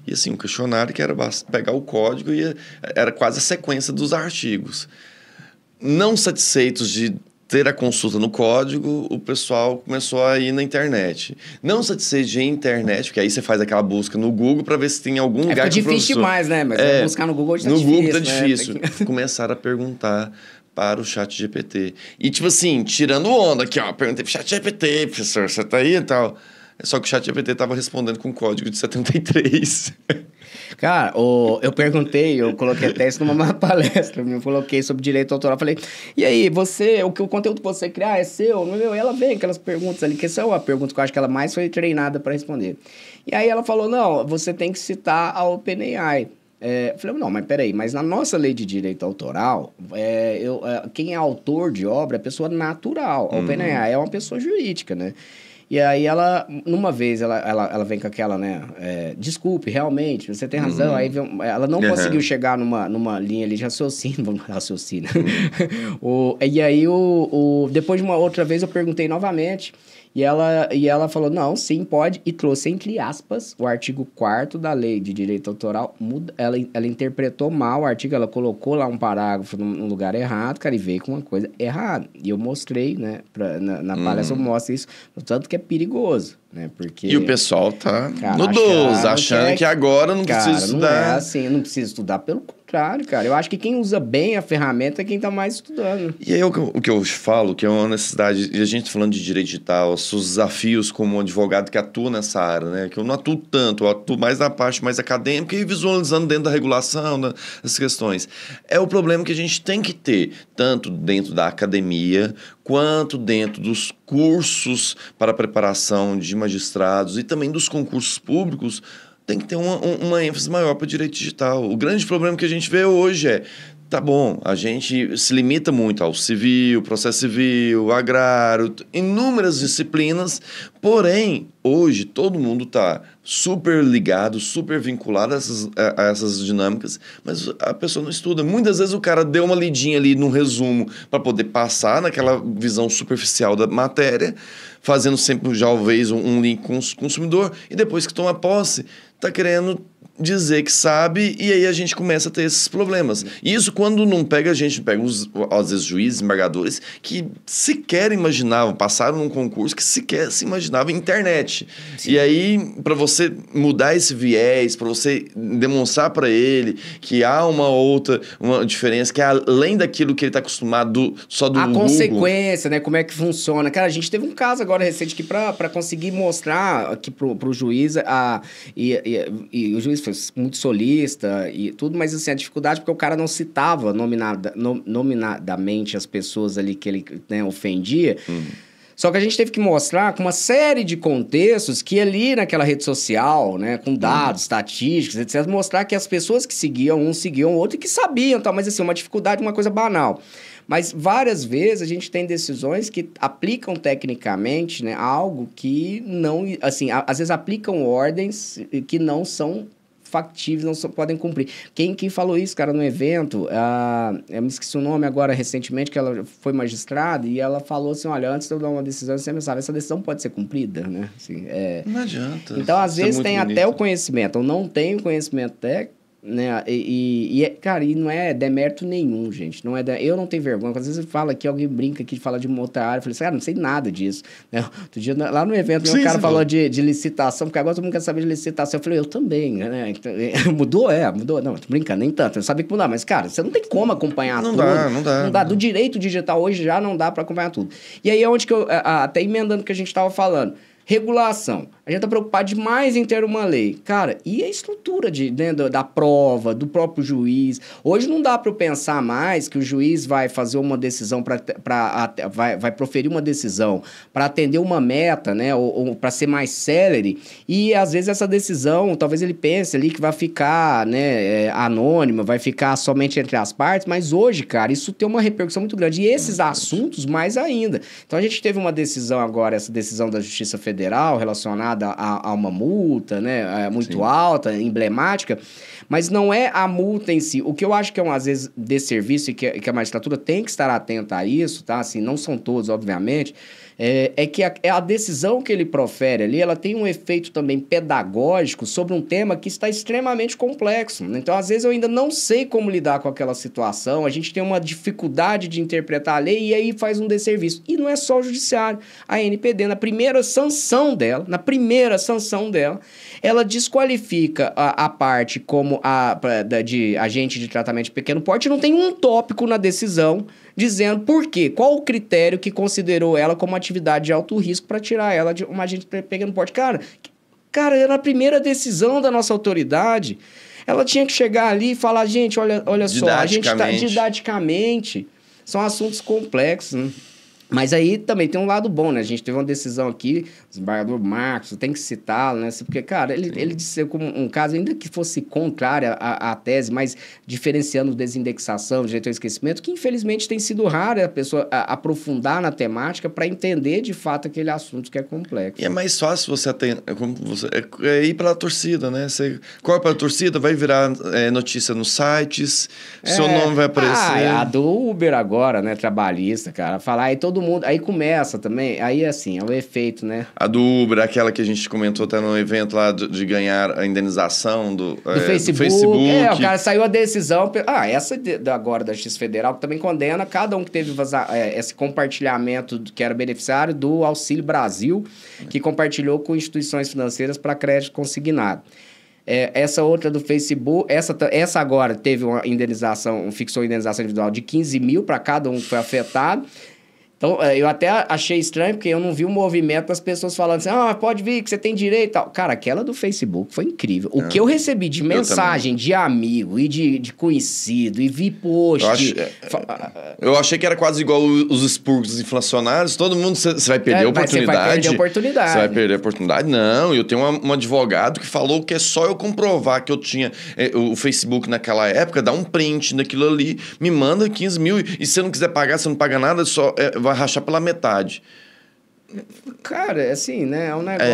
E assim, um questionário que era pegar o código e era quase a sequência dos artigos. Não satisfeitos de ter a consulta no código, o pessoal começou a ir na internet. Não satisfeito de ir na internet, porque aí você faz aquela busca no Google para ver se tem algum lugar que o professor... É difícil demais, né? Mas buscar no Google tá difícil. No Google tá né? difícil. Começaram a perguntar para o ChatGPT. E tipo assim, tirando onda aqui, perguntei pro ChatGPT, professor, você tá aí e tal... Só que o ChatGPT estava respondendo com código de 73. Cara, eu perguntei, eu coloquei até isso numa palestra, eu coloquei sobre direito autoral, falei, e aí, o conteúdo que você criar é seu? Não é meu? E ela vem aquelas perguntas ali, que essa é uma pergunta que eu acho que ela mais foi treinada para responder. E aí ela falou, não, você tem que citar a OpenAI. Eu falei, não, mas peraí, mas na nossa lei de direito autoral, quem é autor de obra é pessoa natural, a OpenAI é uma pessoa jurídica, né? E aí numa vez, ela vem com aquela, né? Desculpe, realmente, você tem razão. Aí ela não conseguiu chegar numa linha ali de raciocínio. E aí, depois de uma outra vez, eu perguntei novamente. E ela falou, não, sim, pode. E trouxe, entre aspas, o artigo 4º da lei de direito autoral. Ela interpretou mal o artigo, ela colocou lá um parágrafo num lugar errado, cara, e veio com uma coisa errada. E eu mostrei, né, na palestra eu mostro isso, tanto que é perigoso, né, porque... E o pessoal tá no 12, achando que agora não precisa estudar. Não é assim, não precisa estudar, pelo contrário, cara. Eu acho que quem usa bem a ferramenta é quem tá mais estudando. E aí o que eu falo, que é uma necessidade, e a gente falando de direito digital, os seus desafios como advogado que atua nessa área, né? Que eu não atuo tanto, eu atuo mais na parte mais acadêmica e visualizando dentro da regulação, das questões. É o problema que a gente tem que ter, tanto dentro da academia, quanto dentro dos cursos para preparação de magistrados e também dos concursos públicos, tem que ter uma ênfase maior para o direito digital. O grande problema que a gente vê hoje tá bom, a gente se limita muito ao civil, processo civil, agrário, inúmeras disciplinas, porém, hoje todo mundo está super ligado, super vinculado a essas dinâmicas, mas a pessoa não estuda. Muitas vezes o cara deu uma lidinha ali no resumo para poder passar naquela visão superficial da matéria, fazendo sempre, talvez, um link com o consumidor, e depois que toma posse, está querendo dizer que sabe, e aí a gente começa a ter esses problemas. E isso quando não pega, a gente pega, às vezes, juízes, embargadores, que sequer imaginavam, passaram num concurso que sequer se imaginava internet. Sim. E aí, para você mudar esse viés, para você demonstrar para ele que há uma diferença, que é além daquilo que ele está acostumado só do Google. A consequência, né? Como é que funciona. Cara, a gente teve um caso agora recente aqui para conseguir mostrar aqui pro juiz, e o juiz foi muito solista e tudo, mas assim, a dificuldade porque o cara não citava nominadamente as pessoas ali que ele, né, ofendia. Só que a gente teve que mostrar com uma série de contextos que ali naquela rede social, né, com dados, estatísticos, etc., mostrar que as pessoas que seguiam, uns seguiam o outro e que sabiam, tal, mas assim, uma dificuldade, uma coisa banal. Mas várias vezes a gente tem decisões que aplicam tecnicamente, né, algo que não, assim, às vezes aplicam ordens que não são factíveis, não podem cumprir. Quem falou isso, cara, no evento, eu me esqueci o nome agora recentemente, que ela foi magistrada, e ela falou assim, olha, antes de eu dar uma decisão, você sabe, essa decisão pode ser cumprida, né? Assim, não adianta. Então, às vezes, tem bonito. até o conhecimento, eu não tenho conhecimento técnico, né? Cara, e não é demérito nenhum, gente. Eu não tenho vergonha. Às vezes fala aqui, alguém brinca aqui, fala de uma outra área. Eu falei assim, cara, não sei nada disso. Né? Outro dia, lá no evento, o cara falou de licitação, porque agora todo mundo quer saber de licitação. Eu falei, eu também, né? Então, mudou. Não, tô brincando, nem tanto. Eu sabia que mudar, mas, cara, você não tem como acompanhar tudo. Não dá. Do direito digital hoje já não dá para acompanhar tudo. E aí é onde que eu, até emendando o que a gente estava falando, regulação. A gente está preocupado demais em ter uma lei. Cara, e a estrutura da prova, do próprio juiz? Hoje não dá para eu pensar mais que o juiz vai fazer uma decisão, vai proferir uma decisão para atender uma meta, né? Ou para ser mais célere. E, às vezes, essa decisão, talvez ele pense ali que vai ficar, né, anônima, vai ficar somente entre as partes. Mas hoje, cara, isso tem uma repercussão muito grande. E esses assuntos, mais ainda. Então, a gente teve uma decisão agora, essa decisão da Justiça Federal relacionada a uma multa, né, muito alta, emblemática, mas não é a multa em si. O que eu acho que é, às vezes, desserviço e que a magistratura tem que estar atenta a isso, tá? Assim, não são todos, obviamente, é que a decisão que ele profere ali, ela tem um efeito também pedagógico sobre um tema que está extremamente complexo. Então, às vezes, eu ainda não sei como lidar com aquela situação, a gente tem uma dificuldade de interpretar a lei e aí faz um desserviço. E não é só o judiciário. A NPD, na primeira sanção dela, ela desqualifica a parte como de agente de tratamento de pequeno porte, não tem um tópico na decisão dizendo por quê, qual o critério que considerou ela como atividade de alto risco para tirar ela de uma agente de pequeno porte. Cara, era a primeira decisão da nossa autoridade. Ela tinha que chegar ali e falar, gente, olha só, a gente está didaticamente, são assuntos complexos, né? Mas aí também tem um lado bom, né? A gente teve uma decisão aqui, o desembargador Marcos, tem que citá-lo, né? Porque, cara, ele disse como um caso, ainda que fosse contrário à tese, mas diferenciando desindexação, direito ao esquecimento, que infelizmente tem sido raro a pessoa aprofundar na temática para entender de fato aquele assunto que é complexo. E é mais fácil você ir pela torcida, né? Você corre pela torcida, vai virar notícia nos sites, seu nome vai aparecer. A do Uber agora, né? Trabalhista, cara. Falar aí todo mundo... Aí começa também... Aí, assim, é o efeito, né? A do Uber, aquela que a gente comentou até no evento lá de ganhar a indenização do Facebook. O cara saiu a decisão... essa agora da Justiça Federal que também condena cada um que teve esse compartilhamento que era beneficiário do Auxílio Brasil, que compartilhou com instituições financeiras para crédito consignado. Essa outra do Facebook, essa agora teve uma indenização, fixou indenização individual de 15 mil para cada um que foi afetado. Então, eu até achei estranho, porque eu não vi o movimento das pessoas falando assim, pode vir, que você tem direito e tal. Cara, aquela do Facebook foi incrível. O que eu recebi de mensagem de amigo e de conhecido, e vi post... Eu achei que era quase igual os expurgos inflacionários. Todo mundo, você vai perder a oportunidade. Você vai perder a oportunidade. Você vai perder a oportunidade. Não, eu tenho um advogado que falou que é só eu comprovar que eu tinha o Facebook naquela época, dá um print daquilo ali, me manda 15 mil, e se você não quiser pagar, você não paga nada, só... vai rachar pela metade. Cara, assim, né? É um negócio...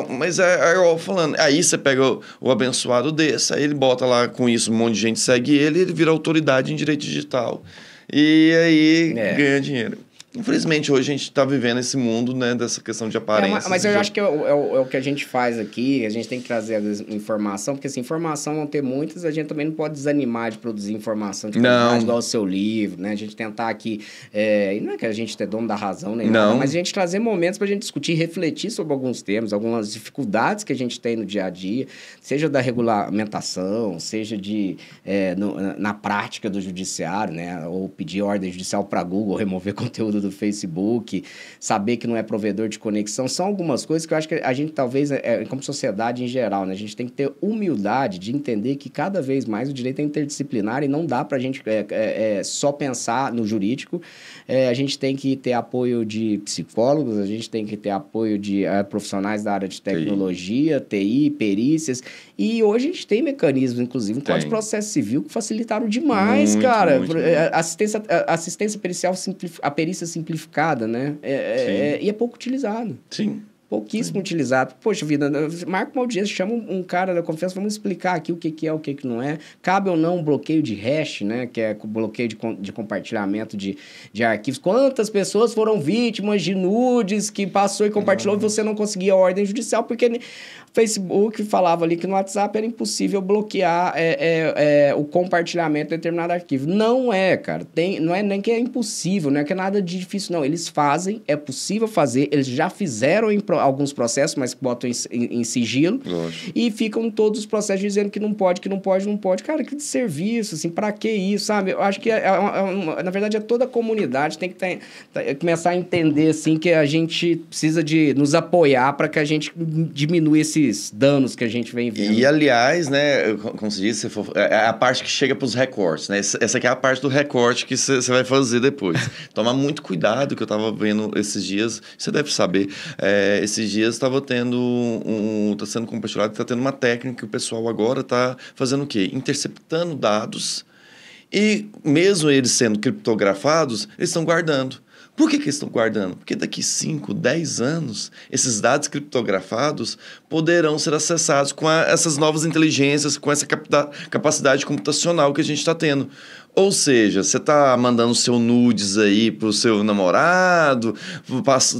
Mas igual falando. Aí você pega o abençoado desse, aí ele bota lá com isso, um monte de gente segue ele vira autoridade em direito digital. E aí ganha dinheiro. Infelizmente, hoje a gente está vivendo esse mundo, né, dessa questão de aparência. Mas eu acho que é o que a gente faz aqui, a gente tem que trazer a informação, porque assim, informação vão ter muitas, a gente também não pode desanimar de produzir informação de qualidade, igual o seu livro, né? A gente tentar aqui, e não é que a gente é dono da razão nem nada, mas a gente trazer momentos para a gente discutir, refletir sobre alguns temas, algumas dificuldades que a gente tem no dia a dia, seja da regulamentação, seja na prática do judiciário, né? Ou pedir ordem judicial para Google, remover conteúdo conteúdo do Facebook, saber que não é provedor de conexão, são algumas coisas que eu acho que a gente talvez, como sociedade em geral, né, a gente tem que ter humildade de entender que cada vez mais o direito é interdisciplinar e não dá para a gente só pensar no jurídico. A gente tem que ter apoio de psicólogos, a gente tem que ter apoio de profissionais da área de tecnologia, TI, perícias. E hoje a gente tem mecanismos, inclusive, no Código de Processo Civil, que facilitaram demais, cara. Muito. Assistência pericial, a perícia simplificada, né? E é pouco utilizado. Sim. Pouquíssimo utilizado. Poxa vida, marca uma audiência, chama um cara da confiança, vamos explicar aqui o que é, o que não é. Cabe ou não um bloqueio de hash, né? Que é o bloqueio de compartilhamento de arquivos. Quantas pessoas foram vítimas de nudes que passou e compartilhou e você não conseguia a ordem judicial porque Facebook falava ali que no WhatsApp era impossível bloquear o compartilhamento de determinado arquivo. Não é, cara. Não é nem que é impossível, não é que é nada de difícil, não. Eles fazem, é possível fazer, eles já fizeram em alguns processos, mas botam em sigilo. Lógico. E ficam todos os processos dizendo que não pode, que não pode, não pode. Cara, que desserviço, assim, pra que isso, sabe? Eu acho que, na verdade, toda a comunidade tem que começar a entender, assim, que a gente precisa de nos apoiar para que a gente diminua esses danos que a gente vem vendo. E, aliás, né, como se diz, é a parte que chega pros recortes, né? Essa aqui é a parte do recorte que você vai fazer depois. Tomar muito cuidado, que eu tava vendo esses dias, você deve saber, esses dias estava tendo está sendo compartilhado, está tendo uma técnica que o pessoal agora está fazendo o quê? Interceptando dados e mesmo eles sendo criptografados, eles estão guardando. Por que eles estão guardando? Porque daqui 5, 10 anos, esses dados criptografados poderão ser acessados com essas novas inteligências, com essa capacidade computacional que a gente está tendo. Ou seja, você está mandando seu nudes aí para o seu namorado,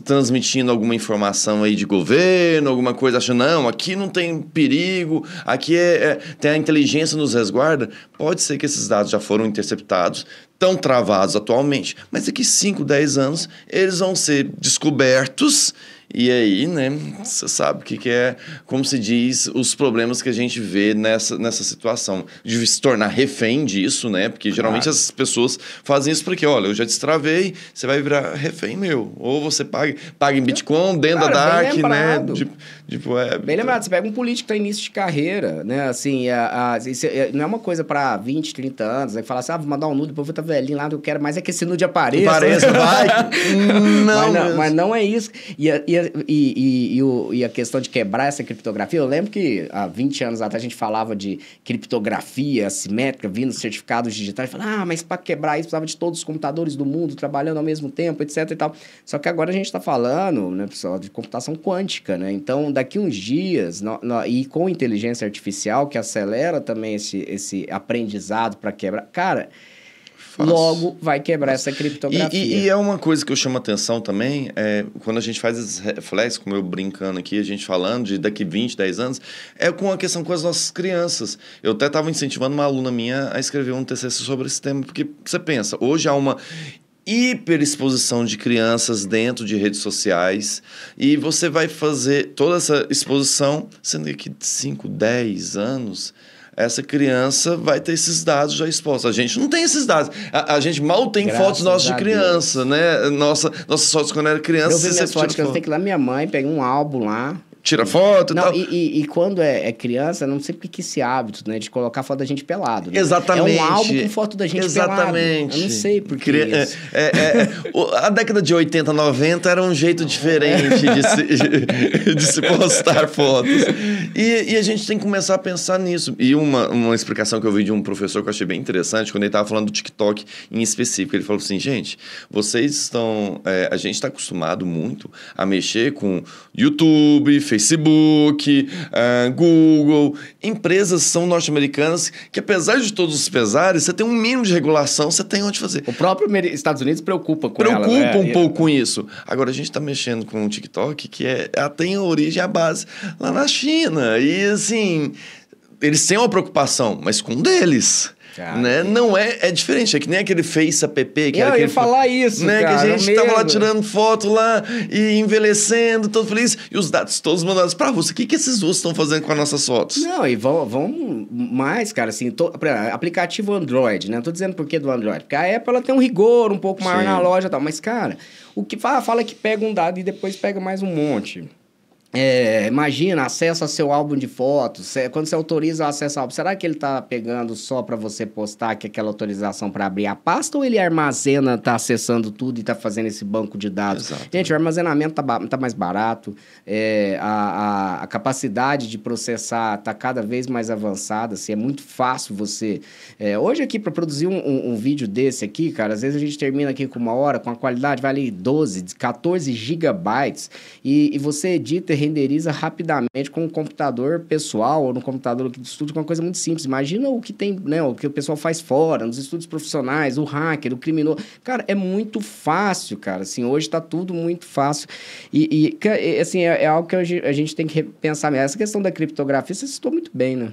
transmitindo alguma informação aí de governo, alguma coisa, achando, não, aqui não tem perigo, aqui tem a inteligência nos resguarda. Pode ser que esses dados já foram interceptados, estão travados atualmente, mas daqui 5, 10 anos eles vão ser descobertos. E aí, né, você sabe o que é, como se diz, os problemas que a gente vê nessa situação. De se tornar refém disso, né? Porque geralmente as pessoas fazem isso porque, olha, eu já destravei, você vai virar refém meu. Ou você paga em Bitcoin dentro da Dark, né? Bem lembrado, você pega um político que está em início de carreira, né? Assim, isso não é uma coisa para 20, 30 anos, aí fala assim, vou mandar um nude, depois vou estar velhinho lá, eu quero mais é que esse nude apareça. Vai! Mas não é isso. E a questão de quebrar essa criptografia, eu lembro que há 20 anos atrás a gente falava de criptografia assimétrica, vindo certificados digitais, falava, mas para quebrar isso precisava de todos os computadores do mundo trabalhando ao mesmo tempo, etc e tal. Só que agora a gente está falando, né, pessoal, de computação quântica, né? Então, daqui uns dias, e com inteligência artificial, que acelera também esse aprendizado para quebrar, cara, logo vai quebrar essa criptografia. E é uma coisa que eu chamo a atenção também, quando a gente faz esses reflexos, como eu brincando aqui, a gente falando de daqui 20, 10 anos, é com a questão com as nossas crianças. Eu até estava incentivando uma aluna minha a escrever um TCC sobre esse tema, porque você pensa, hoje há uma hiperexposição de crianças dentro de redes sociais e você vai fazer toda essa exposição, sendo que daqui 5, 10 anos... essa criança vai ter esses dados já expostos. A gente não tem esses dados. A gente mal tem fotos nossas de criança, né? Nossas fotos quando era criança. Eu vi minhas fotos que eu tenho que ir lá, minha mãe pega um álbum lá. Tira foto e tal. E quando é criança, não sei porque que esse hábito, né? De colocar foto da gente pelado. Né? Exatamente. É um álbum com foto da gente pelado. Eu não sei por que isso. A década de 80, 90 era um jeito diferente de se postar fotos. E a gente tem que começar a pensar nisso. E uma explicação que eu vi de um professor que eu achei bem interessante, quando ele estava falando do TikTok em específico, ele falou assim, gente, vocês estão... a gente está acostumado muito a mexer com YouTube, Facebook, Google. Empresas são norte-americanas que, apesar de todos os pesares, você tem um mínimo de regulação, você tem onde fazer. O próprio Estados Unidos preocupa com um pouco com isso. Agora, a gente está mexendo com o TikTok, que tem a origem, a base lá na China. E, assim, eles têm uma preocupação, mas com um deles. né? Não é diferente, é que nem aquele Face app, que era aquele... Eu ia falar isso, né? cara, que a gente tava lá tirando foto lá e envelhecendo, todo feliz, e os dados todos mandados pra Rússia. O que esses russos estão fazendo com as nossas fotos? Não, e vão mais, cara, assim, aplicativo Android, né? Não tô dizendo por que do Android, porque a Apple ela tem um rigor um pouco maior na loja e tal, mas, cara, o que fala que pega um dado e depois pega mais um monte. Imagina, acesso a seu álbum de fotos, quando você autoriza o acesso ao álbum, será que ele tá pegando só para você postar que aquela autorização para abrir a pasta ou ele armazena, tá acessando tudo e tá fazendo esse banco de dados? Exato. Gente, o armazenamento tá mais barato, a capacidade de processar tá cada vez mais avançada, assim, é muito fácil você... hoje aqui, para produzir um vídeo desse aqui, cara, às vezes a gente termina aqui com 1 hora, com a qualidade vale 14 gigabytes, e você edita e renderiza rapidamente com um computador pessoal ou no computador de estúdio, com uma coisa muito simples. Imagina o que tem, né, o que o pessoal faz fora, nos estúdios profissionais, o hacker, o criminoso. Cara, é muito fácil, cara. Assim, hoje tá tudo muito fácil. Assim, é algo que a gente tem que repensar. Essa questão da criptografia, você citou muito bem, né?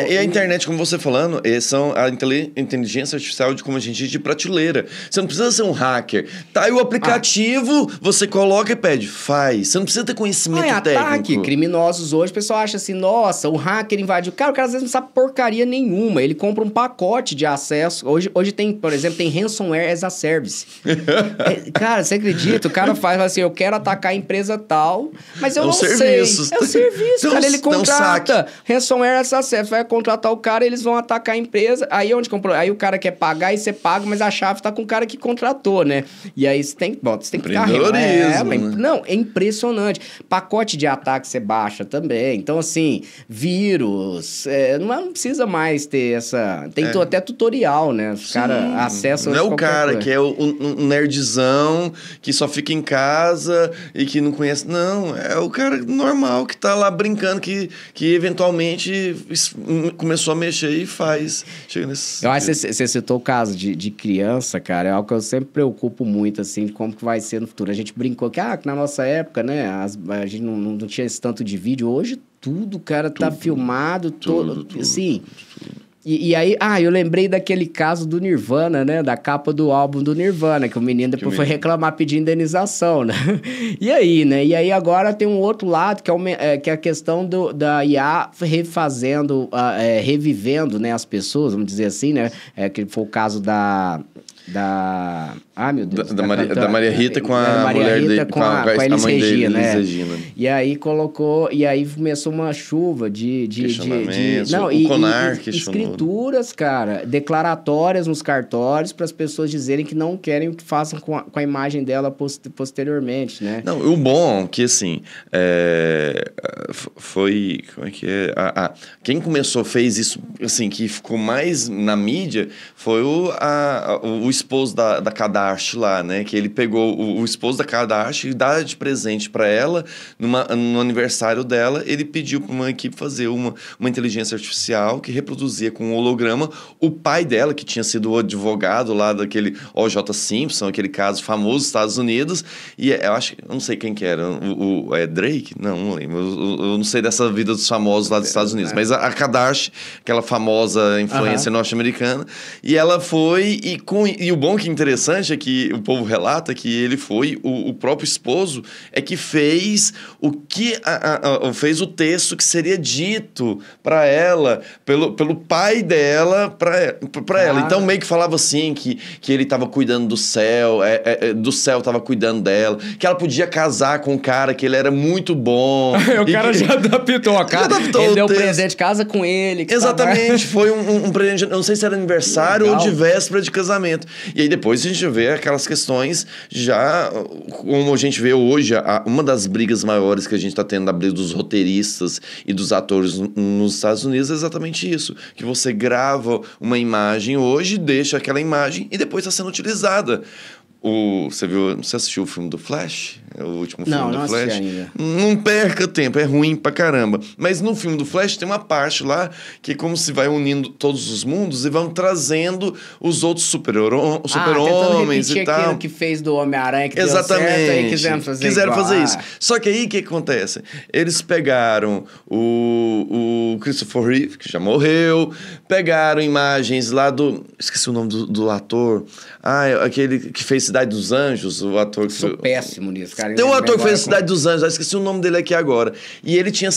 E a internet, como você falando, são a inteligência artificial de, como a gente diz, de prateleira. Você não precisa ser um hacker. Tá aí o aplicativo, você coloca e pede, faz. Você não precisa ter conhecimento técnico. Ataque, criminosos hoje, o pessoal acha assim, nossa, o hacker invadiu. Cara, o cara às vezes não sabe porcaria nenhuma. Ele compra um pacote de acesso. Hoje tem, por exemplo, tem ransomware as a service. Cara, você acredita? O cara fala assim, eu quero atacar a empresa tal, mas eu não sei. É o serviço, cara. Ele contrata ransomware as a service. Vai contratar o cara, eles vão atacar a empresa. Aí onde comprou? Aí o cara quer pagar e você paga, mas a chave tá com o cara que contratou, né? E aí você tem que ficar... Não, é impressionante. Pacote de ataque você baixa também. Então, assim, vírus, não precisa mais ter essa... Tem até tutorial, né? Os caras acessam... Não é o cara que é um nerdzão, que só fica em casa e que não conhece... Não, é o cara normal que tá lá brincando, que eventualmente começou a mexer e faz. Chega nesse... Eu acho que você citou o caso de criança, cara, é algo que eu sempre preocupo muito, assim, de como que vai ser no futuro. A gente brincou que na nossa época, né, a gente não tinha esse tanto de vídeo. Hoje, tudo, cara, tá filmado, todo, assim... E aí, eu lembrei daquele caso do Nirvana, né? Da capa do álbum do Nirvana, que o menino depois foi reclamar, pedir indenização, né? E aí, né? E aí agora tem um outro lado, que é a questão da IA revivendo, né, as pessoas, vamos dizer assim, né? Que foi o caso da meu Deus. Da Maria Rita com a mulher dele, com a Elis Regina, né? E aí começou uma chuva de o Conar questionou. Escrituras, cara, declaratórias nos cartórios para as pessoas dizerem que não querem o que façam com a imagem dela posteriormente, né? Não, o bom que, assim, foi... Como é que é? Quem fez isso, assim, que ficou mais na mídia foi o esposo da Kardashian lá, né? Que ele pegou o esposo da Kardashian e dá de presente para ela, no aniversário dela, ele pediu para uma equipe fazer uma inteligência artificial que reproduzia com um holograma o pai dela, que tinha sido o advogado lá daquele O.J. Simpson, aquele caso famoso dos Estados Unidos, e eu não sei quem que era, Drake? Não lembro, eu não sei dessa vida dos famosos lá dos Estados Unidos, mas a Kardashian, aquela famosa influência norte-americana, e ela foi, e o bom que é interessante é que o povo relata que ele foi, o próprio esposo é que fez fez o texto que seria dito para ela, pelo pai dela para ela. Então meio que falava assim que ele estava cuidando do céu, do céu estava cuidando dela, que ela podia casar com um cara, que ele era muito bom. O cara já adaptou a cara. Ele deu presente, casa com ele. Exatamente, foi um presente, não sei se era aniversário ou de véspera de casamento. E aí depois a gente vê aquelas questões já, como a gente vê hoje, uma das brigas maiores que a gente está tendo da briga dos roteiristas e dos atores nos Estados Unidos é exatamente isso, que você grava uma imagem hoje, deixa aquela imagem e depois está sendo utilizada Você viu, você assistiu o filme do Flash? O último filme do não Flash? assisti ainda. Não perca tempo, é ruim pra caramba. Mas no filme do Flash tem uma parte lá que é como se vai unindo todos os mundos e vão trazendo os outros super-homens e tal. Aquilo que fez do Homem-Aranha que Exatamente. deu certo, aí quiseram fazer isso. Só que aí o que acontece? Eles pegaram o Christopher Reeve, que já morreu, pegaram imagens lá do... Esqueci o nome do ator. Aquele que fez Cidade dos Anjos, o ator que... Sou péssimo nisso, cara. Tem um ator que fez Cidade dos Anjos, eu esqueci o nome dele aqui agora. E ele tinha,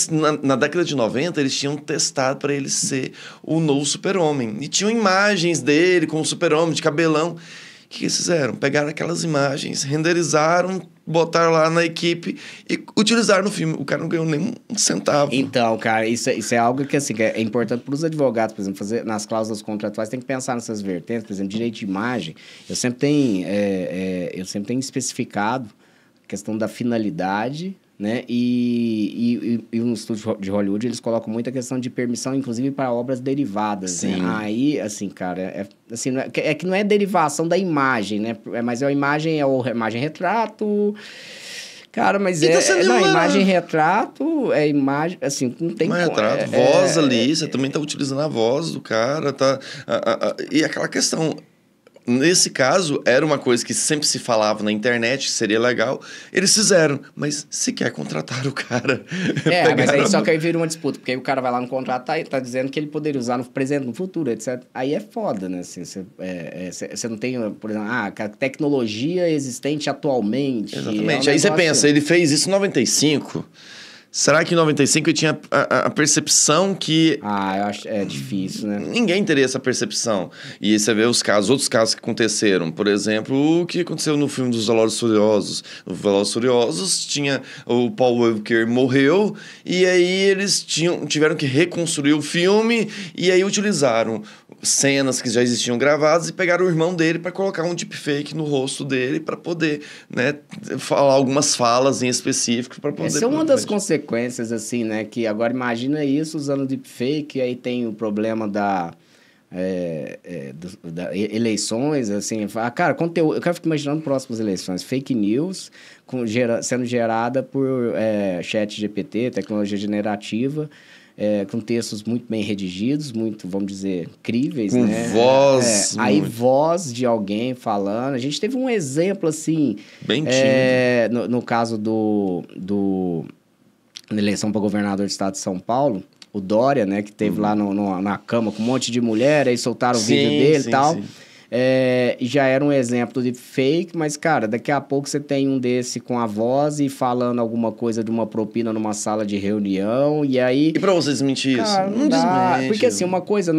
na década de 90, eles tinham testado para ele ser o novo super-homem. E tinham imagens dele com o super-homem, de cabelão. O que eles fizeram? Pegaram aquelas imagens, renderizaram, botaram lá na equipe e utilizaram no filme. O cara não ganhou nem um centavo. Então, cara, isso é algo que, assim, que é importante para os advogados, por exemplo, fazer nas cláusulas contratuais, tem que pensar nessas vertentes. Por exemplo, direito de imagem, eu sempre tenho especificado a questão da finalidade, né? E no estúdio de Hollywood, eles colocam muita questão de permissão, inclusive para obras derivadas. Sim. Né? Aí, assim, cara, é que não é derivação da imagem, né? Mas a imagem é a imagem retrato. Cara, mas imagem retrato, é imagem, assim, não tem... retrato, voz ali, você também tá utilizando a voz do cara, tá... E aquela questão... Nesse caso, era uma coisa que sempre se falava na internet, que seria legal. Eles fizeram, mas sequer contrataram o cara. Mas aí só que aí vira uma disputa, porque aí o cara vai lá no contrato, tá dizendo que ele poderia usar no presente, no futuro, etc. Aí é foda, né? Assim, você não tem, por exemplo, a tecnologia existente atualmente... Exatamente. Aí você pensa, ele fez isso em 95... Será que em 95 ele tinha a percepção que... eu acho difícil, né? Ninguém teria essa percepção. E aí você vê outros casos que aconteceram. Por exemplo, o que aconteceu no filme dos Velozes e Furiosos. No Velozes e Furiosos, o Paul Walker morreu, e aí eles tiveram que reconstruir o filme, e aí utilizaram cenas que já existiam gravadas e pegaram o irmão dele para colocar um deepfake no rosto dele para poder, né, falar algumas falas em específico para poder... Essa é uma das consequências, assim, né? Que agora imagina isso usando deepfake, aí tem o problema da eleições, assim... Cara, conteúdo... Eu quero ficar imaginando próximas eleições. Fake news sendo gerada por chat GPT, tecnologia generativa... com textos muito bem redigidos, muito, vamos dizer, críveis, com né? Voz. Aí voz de alguém falando. A gente teve um exemplo, assim... Bem tímido. No caso na eleição para governador do estado de São Paulo, o Dória, né? Que teve lá na cama com um monte de mulher, aí soltaram o vídeo dele e tal. Sim. E já era um exemplo de fake, mas, cara, daqui a pouco você tem um desse com a voz e falando alguma coisa de uma propina numa sala de reunião, e aí... E pra você desmentir isso? Não dá. Porque, assim, uma coisa,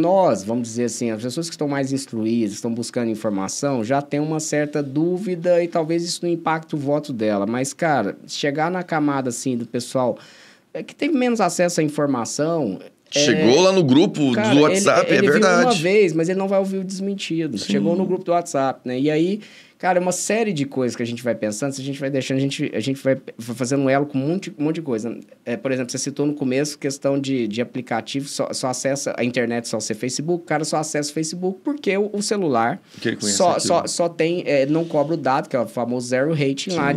vamos dizer assim, as pessoas que estão mais instruídas, estão buscando informação, já tem uma certa dúvida e talvez isso não impacte o voto dela. Mas, cara, chegar na camada, assim, do pessoal que teve menos acesso à informação... Chegou lá no grupo do WhatsApp, ele é verdade. Viu uma vez, mas ele não vai ouvir o desmentido. Sim. Chegou no grupo do WhatsApp, né? E aí, cara, uma série de coisas que a gente vai pensando, a gente vai deixando, a gente vai fazendo um elo com um monte de coisa. Por exemplo, você citou no começo questão de aplicativo, só acessa a internet, só ser Facebook, o cara só acessa o Facebook porque o celular só tem, não cobra o dado, que é o famoso zero rating lá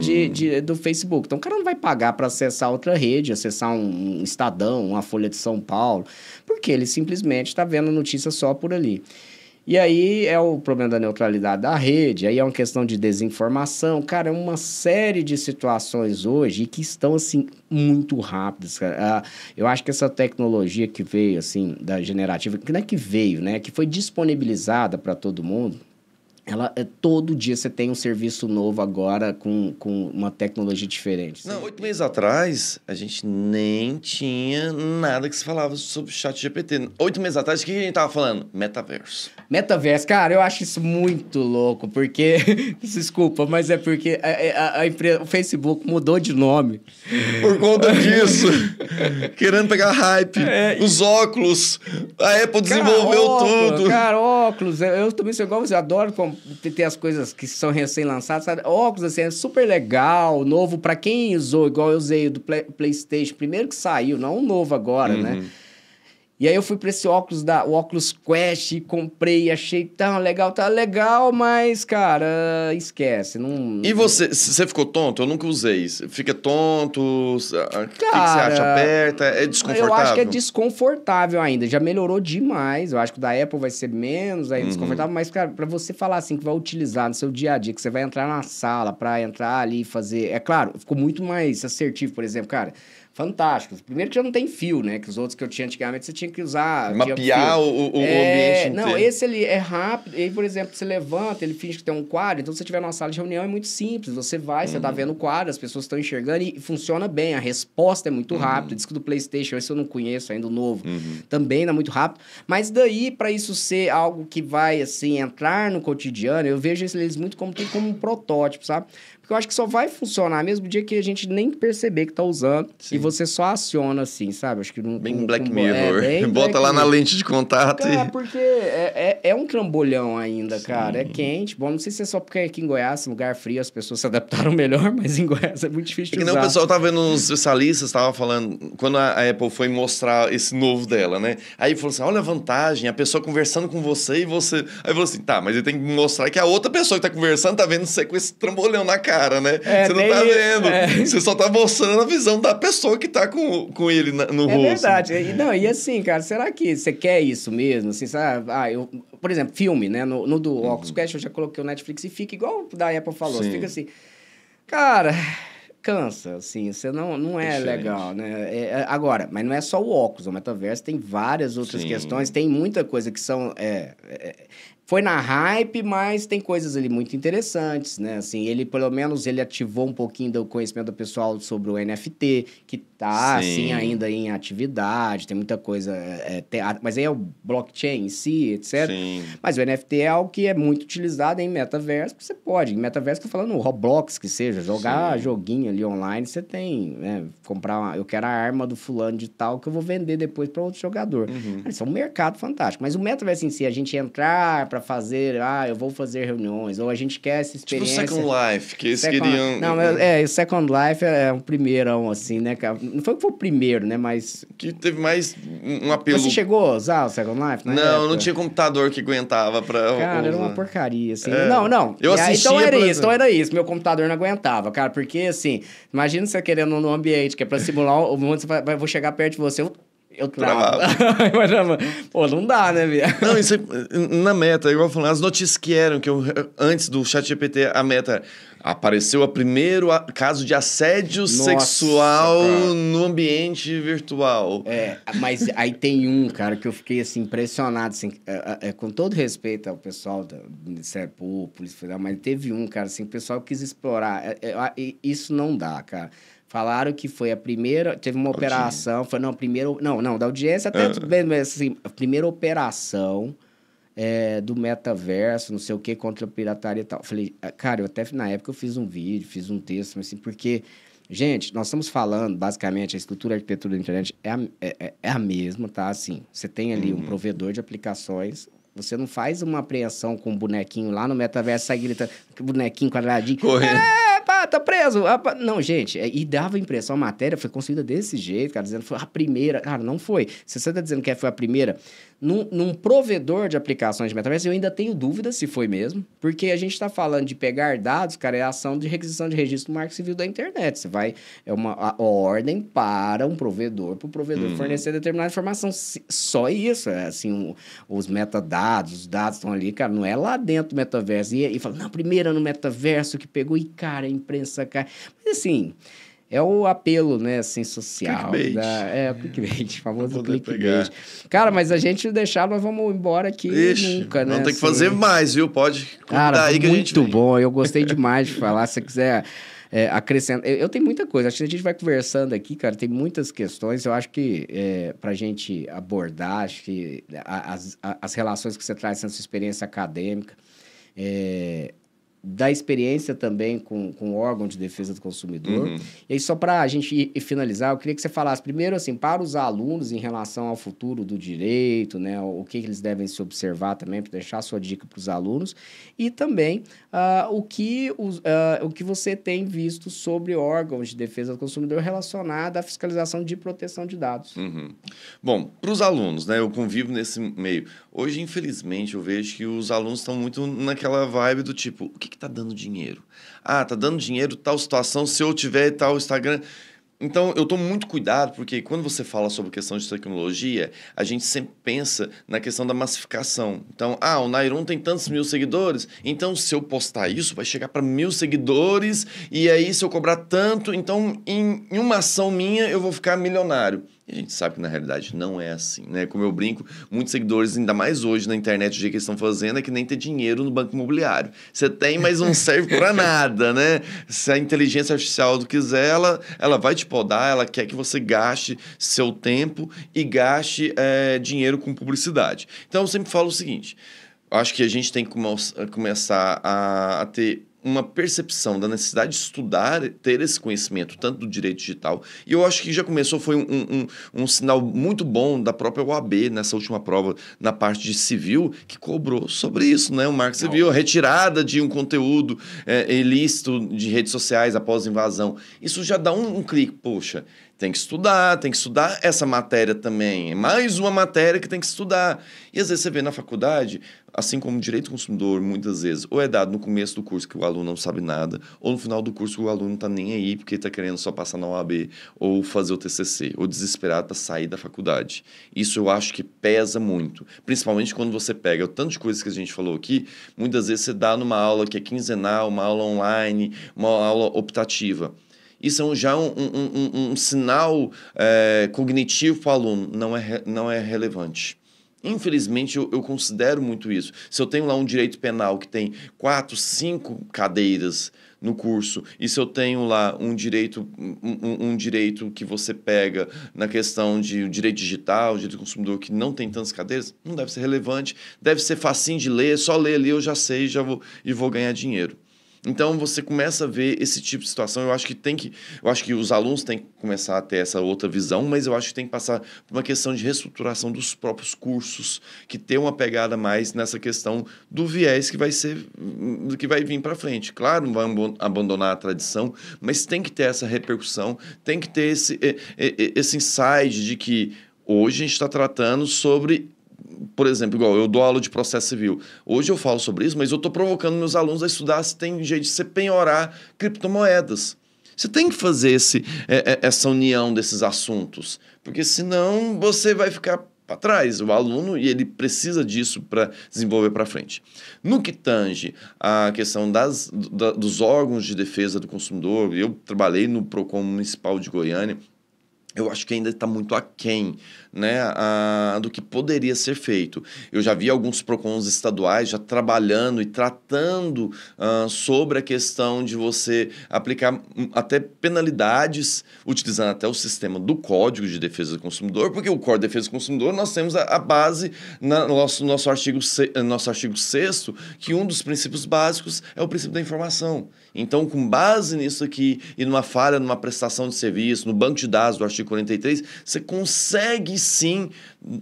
do Facebook. Então, o cara não vai pagar para acessar outra rede, acessar um Estadão, uma Folha de São Paulo, porque ele simplesmente está vendo notícia só por ali. E aí é o problema da neutralidade da rede, aí é uma questão de desinformação. Cara, é uma série de situações hoje que estão, assim, muito rápidas, cara. Eu acho que essa tecnologia que veio, assim, da generativa, que não é que veio, né? Que foi disponibilizada para todo mundo. Todo dia você tem um serviço novo agora com uma tecnologia diferente. Não, 8 meses atrás, a gente nem tinha nada que se falava sobre o chat GPT. 8 meses atrás, o que a gente tava falando? Metaverso. Metaverso, cara, eu acho isso muito louco, porque... Desculpa, mas é porque o Facebook mudou de nome. Por conta disso. Querendo pegar hype. Os óculos. A Apple desenvolveu tudo. Cara, óculos. Eu também sou igual você, adoro ter as coisas que são recém-lançadas, sabe? Óculos, assim, é super legal, novo pra quem usou, igual eu usei do PlayStation, primeiro que saiu, não o novo agora, né? E aí eu fui pra esse óculos, o Oculus Quest, comprei, achei tão legal, tá legal, mas, cara, esquece. Não... E você ficou tonto? Eu nunca usei. Fica tonto? O que você acha? Cara, Aperta? É desconfortável? eu acho que é desconfortável ainda. Já melhorou demais. Eu acho que o da Apple vai ser menos aí desconfortável. Mas, cara, pra você falar assim, que vai utilizar no seu dia a dia, que você vai entrar na sala pra entrar ali e fazer... É claro, ficou muito mais assertivo, por exemplo, cara... Fantástico. Primeiro que já não tem fio, né? Que os outros que eu tinha antigamente, você tinha que usar... Mapear o ambiente inteiro. Não, esse ele é rápido. Aí, por exemplo, você levanta, ele finge que tem um quadro. Então, se você estiver numa sala de reunião, é muito simples. Você vai, você tá vendo o quadro, as pessoas estão enxergando e funciona bem. A resposta é muito rápida. Diz que do PlayStation, esse eu não conheço ainda, o novo. Também não é muito rápido. Mas daí, para isso ser algo que vai, assim, entrar no cotidiano, eu vejo eles muito como um protótipo, sabe? Porque eu acho que só vai funcionar mesmo o dia que a gente nem perceber que tá usando. Sim. E você só aciona assim, sabe? Acho que não... Bem Black Mirror. Bota lá na lente de contato. Cara, porque é um trambolhão ainda, cara. É quente. Bom, não sei se é só porque aqui em Goiás, lugar frio, as pessoas se adaptaram melhor, mas em Goiás é muito difícil de usar. Que nem o pessoal tava vendo, uns especialistas estavam falando, quando a Apple foi mostrar esse novo dela, né? Aí falou assim, olha a vantagem, a pessoa conversando com você e você... Aí falou assim, tá, mas ele tem que mostrar que a outra pessoa que tá conversando tá vendo você com esse trambolhão na cara, né? Você não tá vendo. Você só tá mostrando a visão da pessoa que tá com ele no rosto. É verdade. E assim, cara, será que você quer isso mesmo? Assim, sabe? Por exemplo, filme, né? No do Oculus Quest, eu já coloquei o Netflix e fica igual o da Apple falou. Você fica assim, cara... Cansa, assim, você não é legal, né? Agora, mas não é só o óculos, o metaverso tem várias outras questões, tem muita coisa que são... Foi na hype, mas tem coisas ali muito interessantes, né? Assim, ele, pelo menos, ele ativou um pouquinho do conhecimento do pessoal sobre o NFT, que tá, assim, ainda em atividade, tem muita coisa... mas aí é o blockchain em si, etc. Sim. Mas o NFT é algo que é muito utilizado em metaverso, você pode. Em metaverso, tô falando Roblox, que seja, jogar joguinho ali online, você tem, né? Comprar eu quero a arma do fulano de tal que eu vou vender depois para outro jogador. Isso é um mercado fantástico. Mas o metaverso em si, a gente entrar para fazer, eu vou fazer reuniões, ou a gente quer essa experiência... Tipo Second Life, que eles queriam... Não, o Second Life é um primeirão, assim, né, cara? Não foi o primeiro, né, mas... Que teve mais um apelo... Você chegou a usar o Second Life? Não tinha computador que aguentava pra... Cara, era uma porcaria, assim. Não. Eu assistia... Então era isso. Meu computador não aguentava, cara, porque, assim, imagina você querendo num ambiente que é pra simular o mundo, você vou chegar perto de você... Eu travo. Pô, não dá, né, viado? Não, isso na meta, igual eu falei, as notícias que eram, que antes do ChatGPT, a meta... Apareceu o primeiro caso de assédio sexual no ambiente virtual. Mas aí tem um, cara, que eu fiquei, assim, impressionado, assim, com todo respeito ao pessoal do Ministério Público, Polícia Federal, mas teve um, cara, assim, que o pessoal quis explorar. Isso não dá, cara. Falaram que foi a primeira... Teve uma operação... Foi, não, primeiro... Não, da audiência até tudo bem, mas assim, a primeira operação do metaverso, não sei o que, contra a pirataria e tal. Falei, cara, eu até na época eu fiz um vídeo, fiz um texto, mas assim, porque... Gente, nós estamos falando, basicamente, a estrutura e a arquitetura da internet é a mesma, tá? Assim, você tem ali um provedor de aplicações... Você não faz uma apreensão com um bonequinho lá no metaverso, sai gritando, bonequinho quadradinho. Correndo. Tá preso. Não, gente, e dava a impressão, a matéria foi construída desse jeito, cara, dizendo que foi a primeira. Cara, não foi. Se você tá dizendo que foi a primeira, num provedor de aplicações de metaverso, eu ainda tenho dúvidas se foi mesmo, porque a gente tá falando de pegar dados, cara, é a ação de requisição de registro do Marco Civil da internet. Você vai, é uma ordem para um provedor, para o provedor fornecer determinada informação. Só isso, assim, os metadados, os dados estão ali, cara, não é lá dentro do metaverso. E fala, não, primeira no metaverso que pegou, e cara, a imprensa cai. Mas assim... É o apelo, né, assim, social. Clickbait. O clickbait, famoso clickbait. Cara, mas a gente deixar, nós vamos embora aqui nunca, né? Vamos ter que fazer mais, viu? Pode contar aí que a gente muito bom, eu gostei demais de falar. Se você quiser acrescentar... Eu tenho muita coisa, acho que a gente vai conversando aqui, cara, tem muitas questões. Eu acho que pra gente abordar, acho que as relações que você traz nessa experiência acadêmica... da experiência também com o órgão de defesa do consumidor. E aí, só para a gente ir finalizar, eu queria que você falasse primeiro, assim, para os alunos em relação ao futuro do direito, né, o que eles devem se observar também, para deixar a sua dica para os alunos, e também o que você tem visto sobre órgãos de defesa do consumidor relacionado à fiscalização de proteção de dados. Bom, para os alunos, né, eu convivo nesse meio. Hoje, infelizmente, eu vejo que os alunos estão muito naquela vibe do tipo, o que está dando dinheiro? Ah, tá dando dinheiro, tal situação, se eu tiver tal Instagram. Então, eu tomo muito cuidado, porque quando você fala sobre questão de tecnologia, a gente sempre pensa na questão da massificação. Então, o Nairon tem tantos mil seguidores, então se eu postar isso, vai chegar para 1.000 seguidores, e aí se eu cobrar tanto, então em uma ação minha eu vou ficar milionário. E a gente sabe que na realidade não é assim, né? Como eu brinco, muitos seguidores, ainda mais hoje na internet, o jeito que eles estão fazendo é que nem ter dinheiro no banco imobiliário. Você tem, mas não serve para nada, né? Se a inteligência artificial quiser, ela vai te podar, ela quer que você gaste seu tempo e gaste dinheiro com publicidade. Então eu sempre falo o seguinte, eu acho que a gente tem que começar a ter uma percepção da necessidade de estudar, ter esse conhecimento, tanto do direito digital. E eu acho que já começou, foi um sinal muito bom da própria OAB, nessa última prova, na parte de civil, que cobrou sobre isso, né? O Marco Civil, a retirada de um conteúdo ilícito de redes sociais após invasão. Isso já dá um clique, poxa, tem que estudar essa matéria também. É mais uma matéria que tem que estudar. E às vezes você vê na faculdade, assim como o direito do consumidor, muitas vezes, ou é dado no começo do curso que o aluno não sabe nada, ou no final do curso o aluno não está nem aí porque está querendo só passar na OAB, ou fazer o TCC, ou desesperado para sair da faculdade. Isso eu acho que pesa muito. Principalmente quando você pega o tanto de coisas que a gente falou aqui, muitas vezes você dá numa aula que é quinzenal, uma aula online, uma aula optativa. Isso é já um sinal cognitivo para o aluno, não é relevante. Infelizmente, eu considero muito isso. Se eu tenho lá um direito penal que tem 4, 5 cadeiras no curso, e se eu tenho lá um direito que você pega na questão de direito digital, direito do consumidor, que não tem tantas cadeiras, não deve ser relevante, deve ser facinho de ler, só ler ali eu já sei e vou ganhar dinheiro. Então, você começa a ver esse tipo de situação. Eu acho que os alunos têm que começar a ter essa outra visão, mas eu acho que tem que passar por uma questão de reestruturação dos próprios cursos, que tem uma pegada mais nessa questão do viés que vai vir para frente. Claro, não vai abandonar a tradição, mas tem que ter essa repercussão, tem que ter esse insight de que hoje a gente está tratando sobre... Por exemplo, igual eu dou aula de processo civil. Hoje eu falo sobre isso, mas eu estou provocando meus alunos a estudar se tem jeito de você penhorar criptomoedas. Você tem que fazer essa união desses assuntos, porque senão você vai ficar para trás. O aluno, e ele precisa disso para desenvolver para frente. No que tange a questão dos órgãos de defesa do consumidor, eu trabalhei no PROCON Municipal de Goiânia, eu acho que ainda está muito aquém, né, do que poderia ser feito. Eu já vi alguns PROCONs estaduais já trabalhando e tratando sobre a questão de você aplicar até penalidades, utilizando até o sistema do Código de Defesa do Consumidor, porque o Código de Defesa do Consumidor nós temos a base no nosso artigo 6º, que um dos princípios básicos é o princípio da informação. Então, com base nisso aqui e numa falha, numa prestação de serviço, no banco de dados do artigo 43, você consegue sim,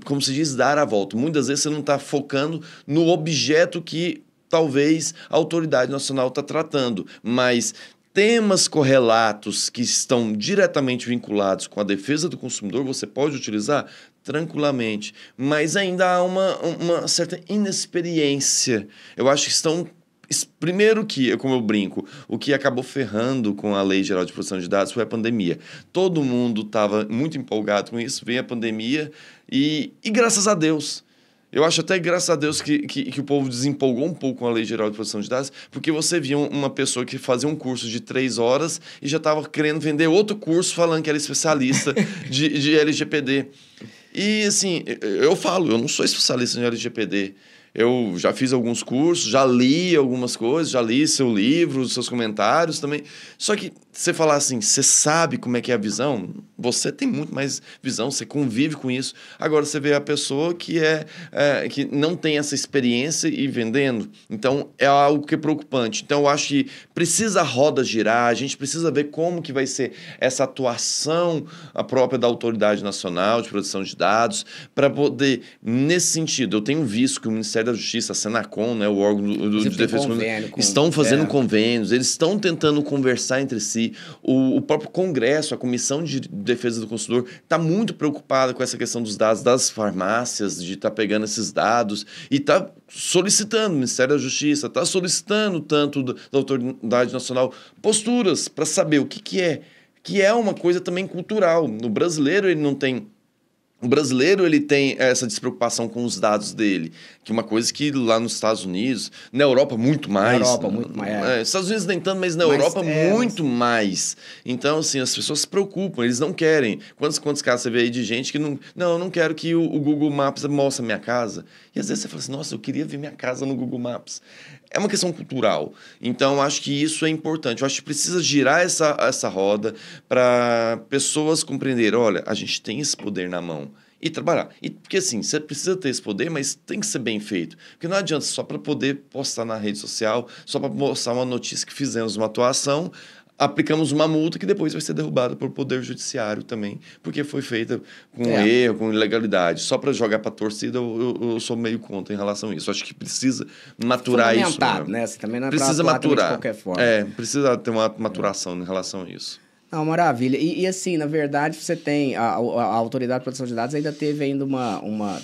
como se diz, dar a volta. Muitas vezes você não está focando no objeto que talvez a autoridade nacional está tratando, mas temas correlatos que estão diretamente vinculados com a defesa do consumidor, você pode utilizar tranquilamente, mas ainda há uma certa inexperiência. Eu acho que estão... Primeiro que, como eu brinco, o que acabou ferrando com a Lei Geral de Proteção de Dados foi a pandemia. Todo mundo estava muito empolgado com isso, veio a pandemia e graças a Deus. Eu acho até graças a Deus que o povo desempolgou um pouco com a Lei Geral de Proteção de Dados, porque você via uma pessoa que fazia um curso de 3 horas e já estava querendo vender outro curso falando que era especialista de LGPD. E assim, eu não sou especialista em LGPD. Eu já fiz alguns cursos, já li algumas coisas, já li seu livro, seus comentários também. Só que você falar assim, você sabe como é que é a visão? Você tem muito mais visão, você convive com isso. Agora você vê a pessoa que que não tem essa experiência e vendendo. Então, é algo que é preocupante. Então, eu acho que precisa a roda girar, a gente precisa ver como que vai ser essa atuação a própria da Autoridade Nacional de Proteção de Dados, para poder, nesse sentido, eu tenho visto que o Ministério da Justiça, a Senacom, né, o órgão de defesa, estão fazendo convênios, eles estão tentando conversar entre si. O próprio Congresso, a Comissão de Defesa do Consumidor, está muito preocupada com essa questão dos dados das farmácias, de estar pegando esses dados e está solicitando, o Ministério da Justiça está solicitando tanto da Autoridade Nacional posturas para saber o que é uma coisa também cultural. O brasileiro, ele não tem... O brasileiro, ele tem essa despreocupação com os dados dele, que é uma coisa que lá nos Estados Unidos, na Europa muito mais. Na Europa muito mais. Estados Unidos nem tanto, mas na Europa muito mais. Então, assim, as pessoas se preocupam, eles não querem. Quantos casos você vê aí de gente que não... Não, eu não quero que o Google Maps mostre a minha casa. E às vezes você fala assim, nossa, eu queria ver minha casa no Google Maps. É uma questão cultural. Então, acho que isso é importante. Eu acho que precisa girar essa roda para pessoas compreenderem, olha, a gente tem esse poder na mão. E trabalhar. Porque assim, você precisa ter esse poder, mas tem que ser bem feito. Porque não adianta só para poder postar na rede social, só para mostrar uma notícia que fizemos uma atuação, aplicamos uma multa que depois vai ser derrubada por poder judiciário também, porque foi feita com erro, com ilegalidade. Só para jogar para a torcida, eu sou meio contra em relação a isso. Acho que precisa maturar isso. Né? Você também não é precisa maturar. De qualquer forma. Precisa ter uma maturação em relação a isso. Não, maravilha. E assim, na verdade, você tem... A Autoridade de Proteção de Dados ainda teve ainda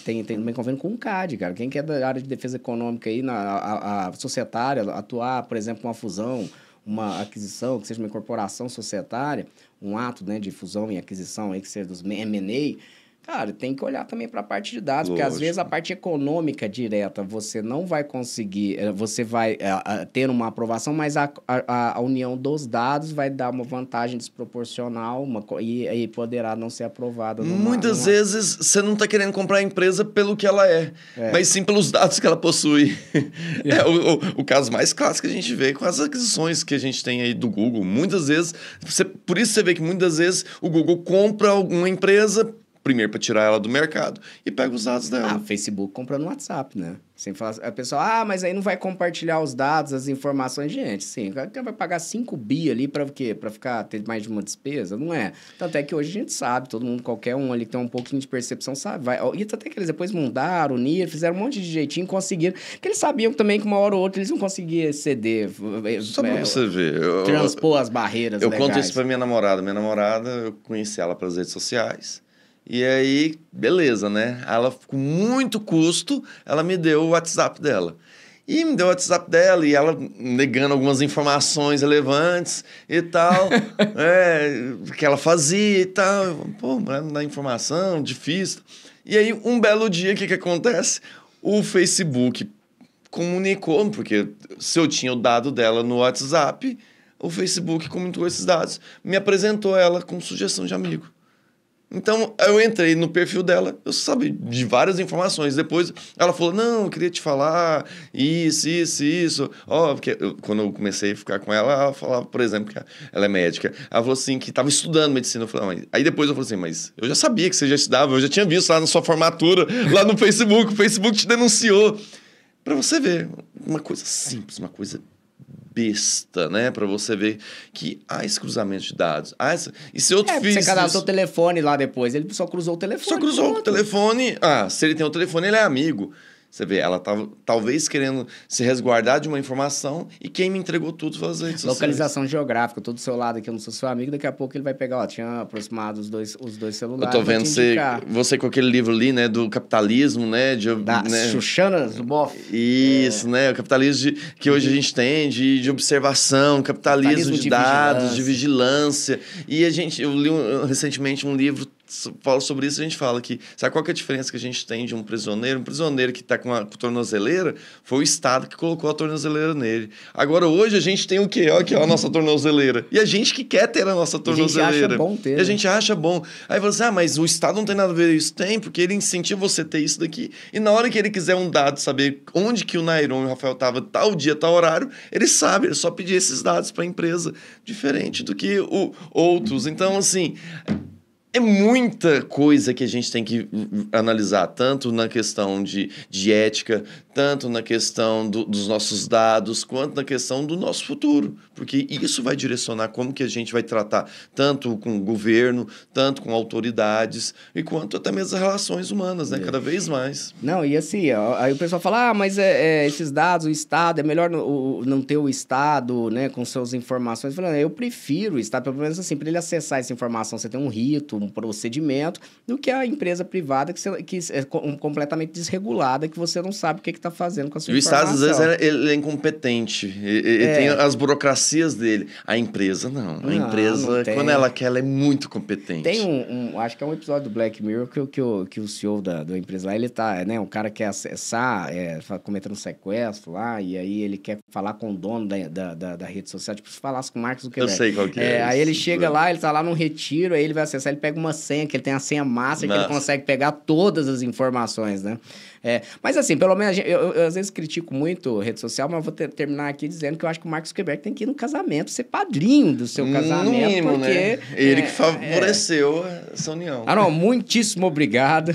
tem também convênio com o CAD, cara. Quem quer da área de defesa econômica aí, a societária, atuar, por exemplo, uma fusão, uma aquisição, que seja uma incorporação societária, um ato, né, de fusão e aquisição aí, que seja dos M&A, cara, tem que olhar também para a parte de dados, porque às vezes a parte econômica direta você não vai conseguir, você vai ter uma aprovação, mas a união dos dados vai dar uma vantagem desproporcional e poderá não ser aprovada. Muitas vezes você não está querendo comprar a empresa pelo que ela mas sim pelos dados que ela possui. O caso mais clássico que a gente vê com as aquisições que a gente tem aí do Google. Muitas vezes, por isso você vê que muitas vezes o Google compra alguma empresa primeiro para tirar ela do mercado e pega os dados dela. Facebook comprando WhatsApp, né? Sem falar, a pessoa, mas aí não vai compartilhar os dados, as informações. Gente, sim, o cara vai pagar 5 bi ali para o quê? Para ter mais de uma despesa? Não é. Tanto é que hoje a gente sabe, todo mundo, qualquer um ali que tem um pouquinho de percepção sabe. E até que eles depois mudaram, uniram, fizeram um monte de jeitinho, conseguiram. Porque eles sabiam também que uma hora ou outra eles não conseguiam exceder. Só para você ver. Transpor as barreiras legais. Eu conto isso para minha namorada. Minha namorada, eu conheci ela pelas redes sociais. E aí, beleza, né? Ela, com muito custo, ela me deu o WhatsApp dela. E me deu o WhatsApp dela, e ela negando algumas informações relevantes e tal, que ela fazia e tal. Pô, não dá informação, difícil. E aí, um belo dia, o que acontece? O Facebook comunicou, porque se eu tinha o dado dela no WhatsApp, o Facebook comunicou esses dados, me apresentou ela com sugestão de amigo. Então, eu entrei no perfil dela, eu sabia de várias informações. Depois, ela falou, não, eu queria te falar isso. Porque quando eu comecei a ficar com ela, ela falava, por exemplo, que ela é médica. Ela falou assim, que estava estudando medicina. Eu falei, aí depois eu falei assim, mas eu já sabia que você já estudava, eu já tinha visto lá na sua formatura, lá no Facebook, o Facebook te denunciou. Para você ver, uma coisa simples, uma coisa besta, né? Para você ver que há esse cruzamento de dados. E se eu fiz você cadastrou o telefone lá depois, ele só cruzou o telefone. Só cruzou o telefone. Se ele tem o telefone, ele é amigo. Você vê, ela estava talvez querendo se resguardar de uma informação e quem me entregou tudo foi as redes sociais. Localização geográfica, todo do seu lado aqui, eu não sou seu amigo, daqui a pouco ele vai pegar, tinha aproximado os dois celulares. Eu tô vendo você com aquele livro ali, né, do capitalismo, né? Da Shoshana Zuboff. Isso, né? O capitalismo que hoje a gente tem, de capitalismo de dados, de vigilância. E eu li recentemente um livro fala sobre isso, a gente fala que... Sabe qual que é a diferença que a gente tem de um prisioneiro? Um prisioneiro que está com a tornozeleira, foi o Estado que colocou a tornozeleira nele. Agora, hoje, a gente tem o quê? Olha aqui, ó, a nossa tornozeleira. E a gente que quer ter a nossa tornozeleira. A gente acha bom ter. E a gente acha bom. Aí você, mas o Estado não tem nada a ver isso. Tem, porque ele incentiva você a ter isso daqui. E na hora que ele quiser um dado, saber onde que o Nairon e o Rafael estavam, tal dia, tal horário, ele sabe, ele só pedir esses dados para a empresa. Diferente do que outros. Então, assim... É muita coisa que a gente tem que analisar, tanto na questão de ética, tanto na questão dos nossos dados, quanto na questão do nosso futuro. Porque isso vai direcionar como que a gente vai tratar tanto com o governo, tanto com autoridades, e quanto até mesmo as relações humanas, né? Cada vez mais. Não, e assim, ó, aí o pessoal fala, mas esses dados, o Estado, é melhor não ter o Estado, né, com suas informações. Falando, eu prefiro o Estado, pelo menos assim, para ele acessar essa informação, você tem um rito, um procedimento, do que a empresa privada que é completamente desregulada, que você não sabe o que está fazendo com a sua informação. E o Estado, às vezes, ele é incompetente. Ele tem as burocracias dele. A empresa, não. A empresa, quando ela quer, ela é muito competente. Tem acho que é um episódio do Black Mirror que o CEO da empresa lá, ele tá, né, um cara quer acessar, cometendo um sequestro lá, e aí ele quer falar com o dono da rede social, tipo, se falasse com o Mark Zuckerberg. Eu sei qual que é. Aí ele chega lá, ele tá lá num retiro, aí ele vai acessar, ele pega uma senha, que ele tem a senha master, que ele consegue pegar todas as informações, né? Mas assim, pelo menos, eu às vezes critico muito rede social, mas vou terminar aqui dizendo que eu acho que o Mark Zuckerberg tem que ir no casamento, ser padrinho do seu casamento. No mínimo, porque, né? Ele que favoreceu essa união. Não, muitíssimo obrigado.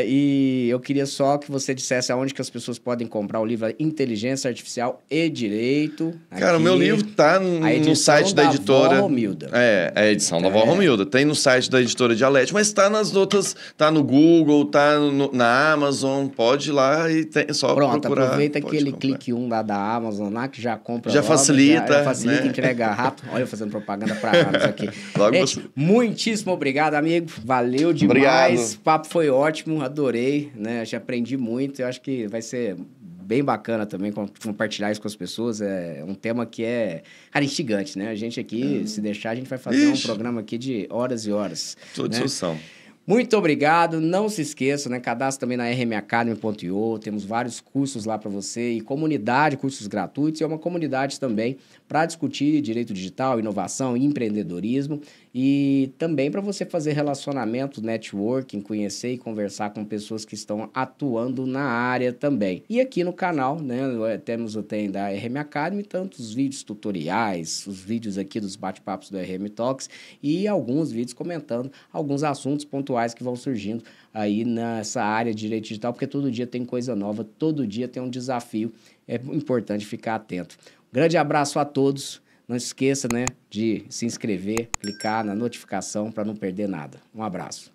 E eu queria só que você dissesse aonde que as pessoas podem comprar o livro Inteligência Artificial e Direito. Cara, o meu livro tá no site da editora. Vó Romilda. A edição da Vó Romilda. Tem no site da editora Dialete, mas tá nas outras, tá no Google, tá na Amazon, pode ir lá e só procurar. Pronto, aproveita aquele clique 1 lá da Amazon lá, que já compra já logo, facilita. Já facilita, né? Entrega rápido. Olha eu fazendo propaganda pra Amazon aqui. Gente, muitíssimo obrigado, amigo. Valeu demais. Obrigado. O papo foi ótimo, adorei, né? Já aprendi muito. Eu acho que vai ser bem bacana também compartilhar isso com as pessoas. É um tema que cara, instigante, né? A gente aqui, se deixar, a gente vai fazer um programa aqui de horas e horas. Toda discussão. Muito obrigado. Não se esqueça, né? Cadastre também na rmacademy.io. Temos vários cursos lá para você e comunidade, cursos gratuitos. E é uma comunidade também para discutir direito digital, inovação e empreendedorismo. E também para você fazer relacionamento, networking, conhecer e conversar com pessoas que estão atuando na área também. E aqui no canal, né? Temos o tem da RM Academy, tantos vídeos tutoriais, os vídeos aqui dos bate-papos do RM Talks e alguns vídeos comentando alguns assuntos pontuais que vão surgindo aí nessa área de direito digital, porque todo dia tem coisa nova, todo dia tem um desafio. É importante ficar atento. Grande abraço a todos. Não esqueça, né, de se inscrever, clicar na notificação para não perder nada. Um abraço.